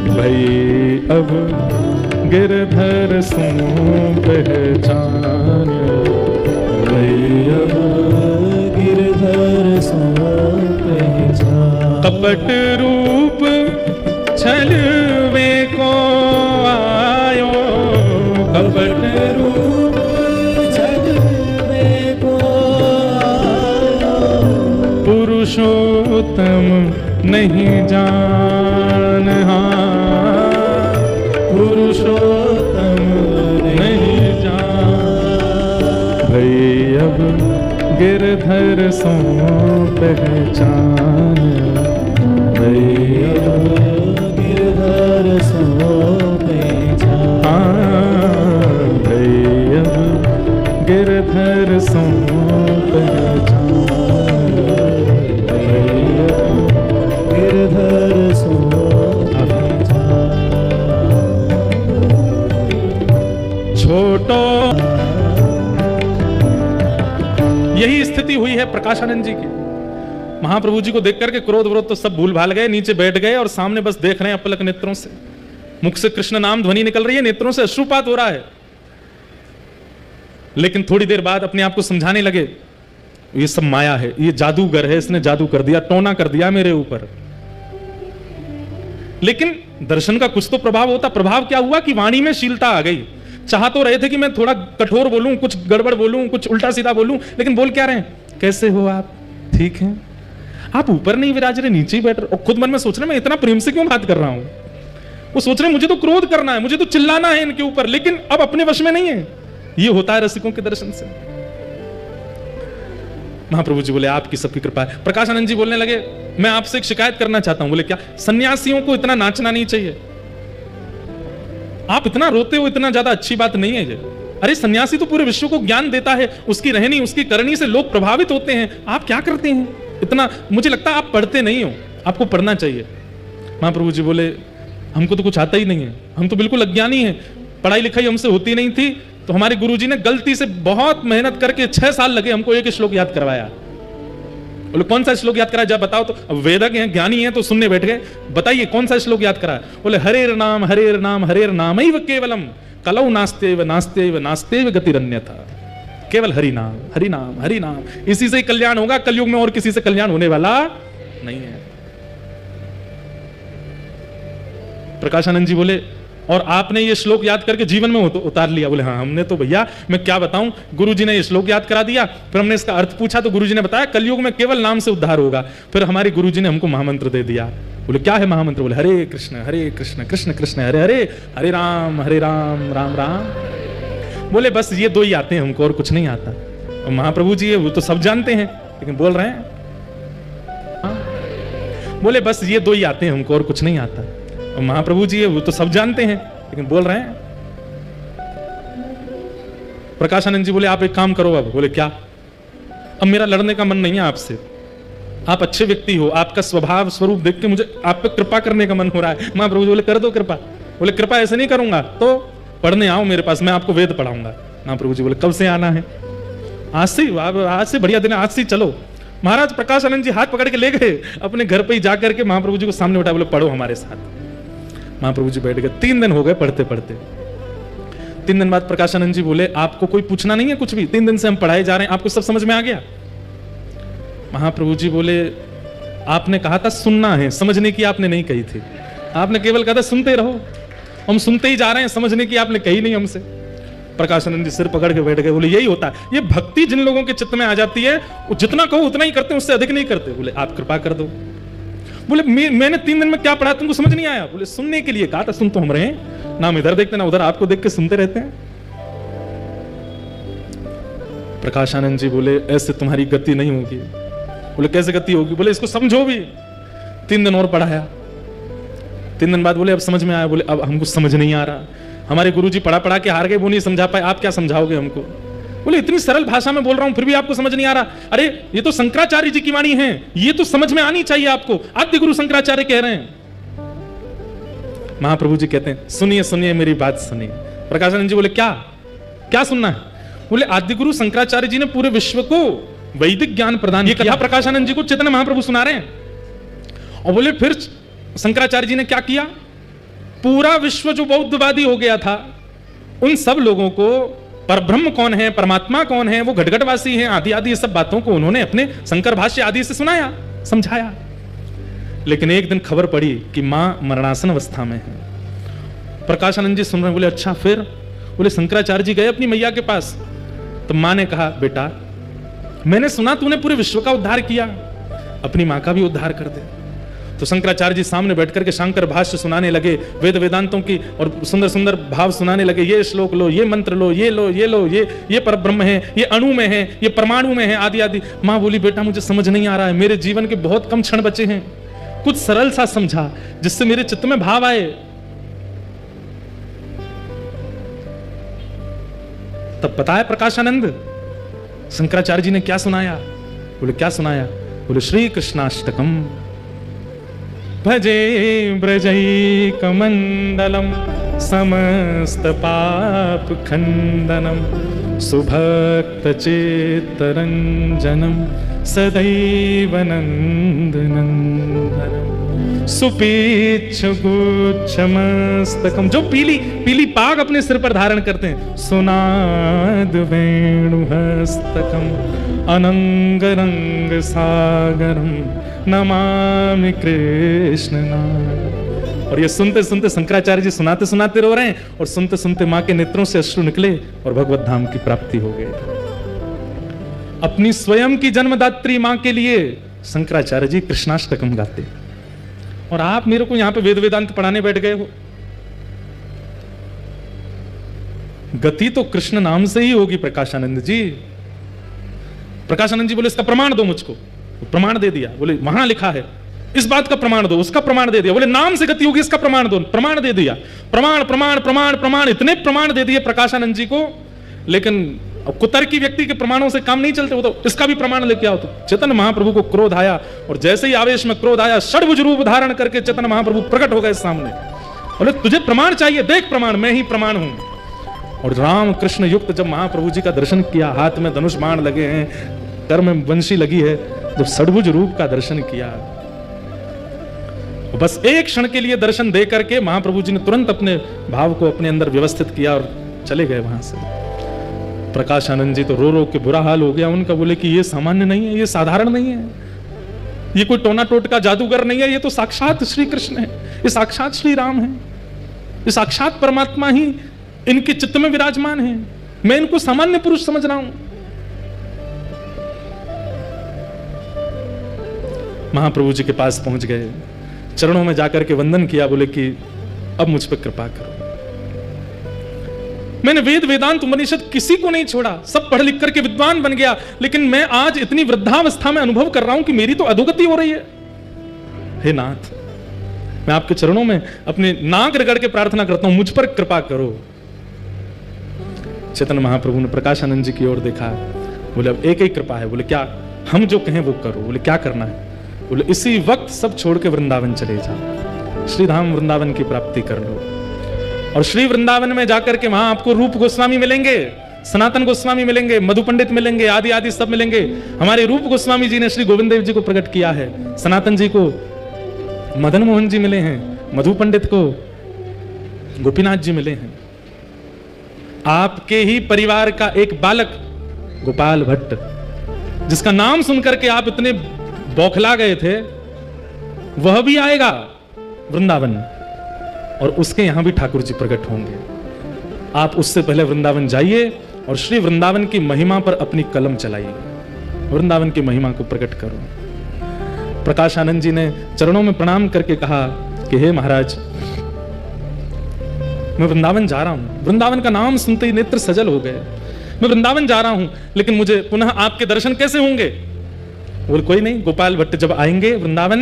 भाई अब गिरधर सो पहचान, भाई अब गिरधर सो पहचान। कपट रूप छलवे को आयो, कपट रूप छलवे को आयो, पुरुषोत्तम नहीं जान, पुरुषोत्तम नहीं जान, भाई अब गिरधर सो पहचान, भाई अब गिरधर सो पहचान, भाई अब गिरधर सो पहचान, भाई अब गिरधर सो छोटो। यही स्थिति हुई है प्रकाशानंद जी की। महाप्रभु जी को देख करके क्रोध विरोध तो सब भूल भाल गए, नीचे बैठ गए और सामने बस देख रहे हैं अपलक नेत्रों से। मुख से कृष्ण नाम ध्वनि निकल रही है, नेत्रों से अश्रुपात हो रहा है। लेकिन थोड़ी देर बाद अपने आप को समझाने लगे, ये सब माया है, ये जादूगर है, इसने जादू कर दिया, टोना कर दिया मेरे ऊपर। लेकिन दर्शन का कुछ तो प्रभाव होता। प्रभाव क्या हुआ कि वाणी में शीलता आ गई। चाह तो रहे थे कि मैं थोड़ा कठोर बोलूं, कुछ गड़बड़ बोलूं, कुछ उल्टा सीधा बोलूं, लेकिन बोल क्या रहे हैं? कैसे हो आप? ठीक है। आप ऊपर नहीं विराज रहे, नीचे ही बैठ रहे। और खुद मन में सोच रहे मैं इतना प्रेम से क्यों बात कर रहा हूं। वो सोच रहे मुझे तो क्रोध करना है, मुझे तो चिल्लाना है इनके ऊपर, लेकिन अब अपने वश में नहीं है। ये होता है रसिकों के दर्शन से। महाप्रभु जी बोले आपकी सबकी कृपा है। प्रकाशानंद जी बोलने लगे मैं आपसे एक शिकायत करना चाहता हूं। बोले क्या? सन्यासियों को इतना नाचना नहीं चाहिए। आप इतना रोते हो, इतना ज्यादा अच्छी बात नहीं है ये। अरे सन्यासी तो पूरे विश्व को ज्ञान देता है, उसकी रहनी, उसकी करनी से लोग प्रभावित होते हैं। आप क्या करते हैं इतना? मुझे लगता है आप पढ़ते नहीं हो, आपको पढ़ना चाहिए। महाप्रभु जी बोले हमको तो कुछ आता ही नहीं है, हम तो बिल्कुल अज्ञानी हैं, पढ़ाई लिखाई हमसे होती नहीं थी, तो हमारे गुरुजी ने गलती से बहुत मेहनत करके 6 साल लगे हमको एक श्लोक याद करवाया। बोले कौन सा श्लोक याद कराया? जब बताओ। तो अब वेदक हैं, ज्ञानी हैं, तो सुनने बैठ गए। बताइए कौन सा श्लोक याद कराया? बोले हरेर नाम हरेर नाम हरेर नामैव केवलम कलौ नास्तेव नास्तेव नास्तेव गतिरन्यथा। केवल हरि नाम हरि नाम हरि नाम, इसी से ही कल्याण होगा। कलयुग में और किसी से कल्याण होने वाला नहीं है। प्रकाशानंद जी बोले और आपने ये श्लोक याद करके जीवन में उतार लिया? बोले हाँ हमने तो भैया मैं क्या बताऊं, गुरुजी ने ये श्लोक याद करा दिया, फिर हमने इसका अर्थ पूछा तो गुरुजी ने बताया कलयुग में केवल नाम से उद्धार होगा। फिर हमारे गुरुजी ने हमको महामंत्र दे दिया। बोले क्या है महामंत्र? बोले हरे कृष्ण कृष्ण कृष्ण हरे हरे, हरे राम राम राम। बोले बस ये 2 ही आते हैं हमको, और कुछ नहीं आता। और महाप्रभु जी वो तो सब जानते हैं, लेकिन बोल रहे हैं बोले बस ये 2 ही आते हैं हमको, और कुछ नहीं आता। और महाप्रभु जी वो तो सब जानते हैं, लेकिन बोल रहे हैं। प्रकाशानंद जी बोले आप एक काम करो अब। बोले क्या? अब मेरा लड़ने का मन नहीं है आपसे, आप अच्छे व्यक्ति हो, आपका स्वभाव स्वरूप देख के मुझे आप पे कृपा करने का मन हो रहा है। महाप्रभु जी बोले कर दो कृपा। बोले कृपा ऐसे नहीं करूंगा, तो पढ़ने आओ मेरे पास, मैं आपको वेद पढ़ाऊंगा। महाप्रभु जी बोले कब से आना है? आज से बढ़िया दिन है, आज से चलो। महाराज प्रकाशानंद जी हाथ पकड़ के ले गए अपने घर पे ही जाकर के महाप्रभु जी को सामने बैठा। बोले पढ़ो हमारे साथ। महाप्रभु जी बैठ गए। 3 दिन हो गए पढ़ते पढ़ते। 3 दिन बाद प्रकाशानंद जी बोले आपको कोई पूछना नहीं है कुछ भी? 3 दिन से हम पढ़ाए जा रहे हैं, आपको सब समझ में आ गया? महाप्रभु जी बोले आपने कहा था सुनना है, समझने की आपने नहीं कही थी। आपने केवल कहा था सुनते रहो, हम सुनते ही जा रहे हैं, समझने की आपने कही नहीं हमसे। प्रकाशानंद जी सिर पकड़ के बैठ गए। बोले यही होता है, ये भक्ति जिन लोगों के चित्त में आ जाती है वो जितना कहो उतना ही करते हैं, उससे अधिक नहीं करते। बोले आप कृपा कर दो। बोले मैंने 3 दिन में क्या पढ़ा तुमको समझ नहीं आया? बोले सुनने के लिए कहा था, सुन तो हम रहे हैं ना, हम इधर देखते ना उधर, आपको देख के सुनते रहते हैं। प्रकाशानंद जी बोले ऐसे तुम्हारी गति नहीं होगी। बोले कैसे गति होगी? बोले इसको समझो भी। 3 दिन और पढ़ाया। 3 दिन बाद बोले अब समझ में आया। बोले अब हमको समझ नहीं आ रहा, हमारे गुरुजी पढ़ा के हार गए, वो नहीं समझा पाए, आप क्या समझाओगे हमको? बोले इतनी सरल भाषा में बोल रहा हूं फिर भी आपको समझ नहीं आ रहा। अरे ये तो शंकराचार्य जी की वाणी है, ये तो समझ में आनी चाहिए आपको, आद्य गुरु शंकराचार्य कह रहे हैं। महाप्रभु जी कहते हैं सुनिए सुनिए मेरी बात सुनिए। प्रकाशानंद जी बोले क्या क्या सुनना है? बोले आद्य गुरु शंकराचार्य जी ने पूरे विश्व को वैदिक ज्ञान प्रदान किया। प्रकाशानंद जी को चैतन्य महाप्रभु सुना रहे हैं। और बोले फिर शंकराचार्य जी ने क्या किया? पूरा विश्व जो बौद्धवादी हो गया था उन सब लोगों को परब्रह्म कौन है, परमात्मा कौन है, वो घटघटवासी हैं, आदि आदि ये सब बातों को उन्होंने अपने शंकर भाष्य आदि से सुनाया, समझाया। लेकिन एक दिन खबर पड़ी कि मां मरणासन अवस्था में है। प्रकाशानंद जी सुन रहे, बोले अच्छा फिर? बोले शंकराचार्य जी गए अपनी मैया के पास, तो मां ने कहा बेटा मैंने सुना तूने पूरे विश्व का उद्धार किया, अपनी मां का भी उद्धार कर दे। तो शंकराचार्य जी सामने बैठ करके शंकर भाष्य सुनाने लगे, वेद वेदांतों की और सुंदर सुंदर भाव सुनाने लगे। ये श्लोक लो, ये मंत्र लो, ये लो, ये लो, ये परब्रह्म है, ये अणु में है, ये परमाणु में है, आदि आदि। मां बोली बेटा मुझे समझ नहीं आ रहा है, मेरे जीवन के बहुत कम क्षण बचे हैं, कुछ सरल सा समझा जिससे मेरे चित्त में भाव आए। तब पता है प्रकाशानंद शंकराचार्य जी ने क्या सुनाया? बोले क्या सुनाया? बोले श्री कृष्णाष्टकम भजे ब्रजैकमण्डलम् समस्त पाप खंडनम सुभक्त चित्तरंजनम सदैव नंदनंदनम सुपीच्छ गुच्छमस्तकम, जो पीली पीली पाग अपने सिर पर धारण करते हैं। सुनाद वेणु हस्तकम अनंग रंग सागरम नमामि कृष्ण नाम। और ये सुनते सुनते शंकराचार्य जी सुनाते सुनाते रो रहे हैं, और सुनते सुनते मां के नेत्रों से अश्रु निकले और भगवत धाम की प्राप्ति हो गई। अपनी स्वयं की जन्मदात्री मां के लिए शंकराचार्य जी कृष्णाष्टकम गाते, और आप मेरे को यहां पे वेद वेदांत पढ़ाने बैठ गए हो। गति तो कृष्ण नाम से ही होगी प्रकाशानंद जी। प्रकाशानंद जी बोले इसका प्रमाण दो मुझको, प्रमाण दे दिया। बोले वहां लिखा है, इस बात का प्रमाण दो, उसका प्रमाण दे दिया। बोले नाम से गति होगी, इसका प्रमाण दो, प्रमाण दे दिया। प्रमाण प्रमाण प्रमाण प्रमाण, इतने प्रमाण दे दिए प्रकाशानंद जी को। लेकिन अब कुतर्की व्यक्ति के प्रमाणों से काम नहीं चलते, वो तो इसका भी प्रमाण लेके आओ। तो चैतन्य महाप्रभु को क्रोध आया, और जैसे ही आवेश में क्रोध आया, षड्भुज रूप धारण करके चैतन्य महाप्रभु प्रकट हो गए सामने। बोले तुझे प्रमाण चाहिए, देख प्रमाण, मैं ही प्रमाण हूं। और राम कृष्ण युक्त जब महाप्रभु जी का दर्शन किया, हाथ में धनुष बाण लगे हैं, कर में वंशी लगी है, जब षड्भुज रूप का दर्शन किया, बस एक क्षण के लिए दर्शन दे करके महाप्रभु जी ने तुरंत अपने भाव को अपने अंदर व्यवस्थित किया और चले गए वहां से। प्रकाशानंद जी तो रो रो के बुरा हाल हो गया उनका। बोले कि ये सामान्य नहीं है, ये साधारण नहीं है, ये कोई टोना टोटका जादूगर नहीं है, ये तो साक्षात श्री कृष्ण है, ये साक्षात श्री राम है, ये साक्षात परमात्मा ही इनके चित्त में विराजमान है। मैं इनको सामान्य पुरुष समझ रहा हूं। महाप्रभु जी के पास पहुंच गए, चरणों में जाकर के वंदन किया। बोले कि अब मुझ पर कृपा करो, मैंने वेद वेदांत उपनिषद किसी को नहीं छोड़ा, सब पढ़ लिख करके विद्वान बन गया, लेकिन मैं आज इतनी वृद्धावस्था में अनुभव कर रहा हूं कि मेरी तो अधोगति हो रही है। हे नाथ, मैं आपके चरणों में अपने नाक रगड़ के प्रार्थना करता हूं, मुझ पर कृपा करो। चैतन्य महाप्रभु ने प्रकाशानंद जी की ओर देखा। बोले अब एक ही कृपा है। बोले क्या? हम जो कहें वो करो। बोले क्या करना है? बोले इसी वक्त सब छोड़ के वृंदावन चले जाओ, श्रीधाम वृंदावन की प्राप्ति कर लो। और श्री वृंदावन में जाकर के वहां आपको रूप गोस्वामी मिलेंगे, सनातन गोस्वामी मिलेंगे, मधु पंडित मिलेंगे, आदि आदि सब मिलेंगे। हमारे रूप गोस्वामी जी ने श्री गोविंद देव जी को प्रकट किया है, सनातन जी को मदन मोहन जी मिले हैं, मधु पंडित को गोपीनाथ जी मिले हैं। आपके ही परिवार का एक बालक गोपाल भट्ट, जिसका नाम सुनकर के आप इतने बौखला गए थे, वह भी आएगा वृंदावन, और उसके यहां भी ठाकुर जी प्रकट होंगे। आप उससे पहले वृंदावन जाइए और श्री वृंदावन की महिमा पर अपनी कलम चलाइए, वृंदावन की महिमा को प्रकट करो। प्रकाशानंद जी ने चरणों में प्रणाम करके कहा कि हे महाराज, मैं वृंदावन जा रहा हूं। वृंदावन का नाम सुनते ही नेत्र सजल हो गए। मैं वृंदावन जा रहा हूं, लेकिन मुझे पुनः आपके दर्शन कैसे होंगे? बोल कोई नहीं, गोपाल भट्ट जब आएंगे वृंदावन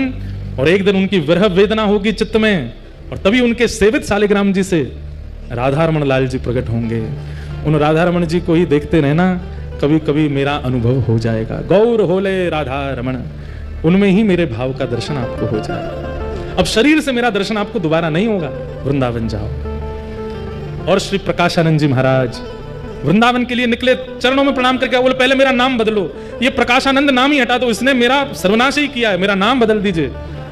और एक दिन उनकी विरह वेदना होगी चित्त में, और तभी उनके सेवित शालिग्राम जी से राधारमण लाल जी प्रकट होंगे। उन राधारमण जी को ही देखते रहना, कभी कभी मेरा अनुभव हो जाएगा। गौर होले राधारमण, उनमें ही मेरे भाव का दर्शन आपको हो जाएगा। अब शरीर से मेरा दर्शन आपको दोबारा नहीं होगा, वृंदावन जाओ। और श्री प्रकाशानंद जी महाराज वृंदावन के लिए निकले, चरणों में प्रणाम करके बोले पहले मेरा नाम बदलो, ये प्रकाशानंद नाम ही हटा दो, इसने मेरा सर्वनाश ही किया है, मेरा नाम बदल दीजिए।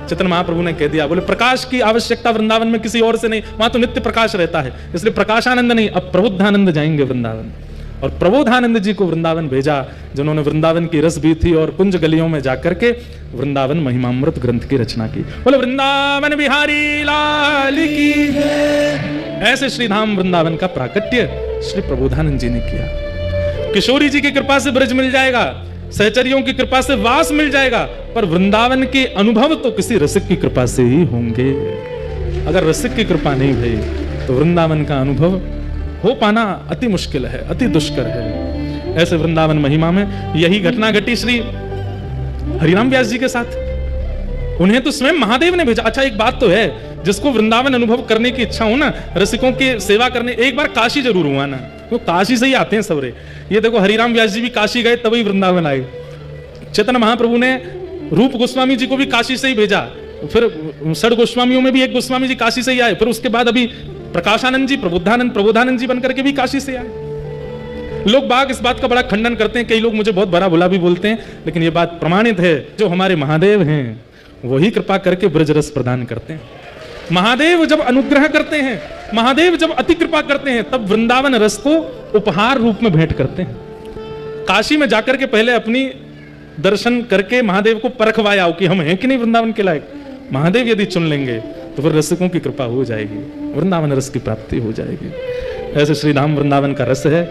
चैतन्य महाप्रभु ने कह दिया, बोले प्रकाश की आवश्यकता वृंदावन में किसी और से नहीं, वहां तो नित्य प्रकाश रहता है, इसलिए प्रकाशानंद नहीं, अब प्रबोधानंद जाएंगे वृंदावन। और प्रबोधानंद जी को वृंदावन भेजा, जिन्होंने वृंदावन की रस भी थी और कुंज गलियों में जाकर के वृंदावन महिमामृत ग्रंथ की रचना की। बोले वृंदावन बिहारी लाल की जय। ऐसे श्रीधाम वृंदावन का प्राकट्य श्री प्रबोधानंद जी ने किया। किशोरी जी की कृपा से ब्रज मिल जाएगा, सहचरियों की कृपा से वास मिल जाएगा, पर वृंदावन के अनुभव तो किसी रसिक की कृपा से ही होंगे। अगर रसिक की कृपा नहीं भई तो वृंदावन का अनुभव हो पाना अति मुश्किल है, अति दुष्कर है। ऐसे वृंदावन महिमा में यही घटना घटी श्री हरिराम व्यास जी के साथ। उन्हें तो स्वयं महादेव ने भेजा। अच्छा एक बात तो है, जिसको वृंदावन अनुभव करने की इच्छा हो ना, रसिकों की सेवा करने, एक बार काशी जरूर हुआ ना, तो काशी से ही आते हैं सबरे। ये देखो हरिराम व्यास जी भी काशी गए तभी वृंदावन आए। चैतन्य महाप्रभु ने रूप गोस्वामी जी को भी काशी से ही भेजा, फिर षड गोस्वामियों में भी एक गोस्वामी जी काशी से ही आए, फिर उसके बाद अभी प्रकाशानंद जी प्रबोधानंद जी बनकर के भी काशी से आए। लोग बाग इस बात का बड़ा खंडन करते हैं, कई लोग मुझे बहुत बड़ा बुला भी बोलते हैं, लेकिन ये बात प्रमाणित है, जो हमारे महादेव हैं वही कृपा करके ब्रज रस प्रदान करते हैं। महादेव जब अनुग्रह करते हैं, महादेव जब अति कृपा करते हैं, तब वृंदावन रस को उपहार रूप में भेंट करते हैं। काशी में जाकर के पहले अपनी दर्शन करके महादेव को परखवाया कि हम हैं कि नहीं वृंदावन के लायक। महादेव यदि चुन लेंगे तो फिर रसिकों की कृपा हो जाएगी, वृंदावन रस की प्राप्ति हो जाएगी। ऐसे श्री धाम वृंदावन का रस है।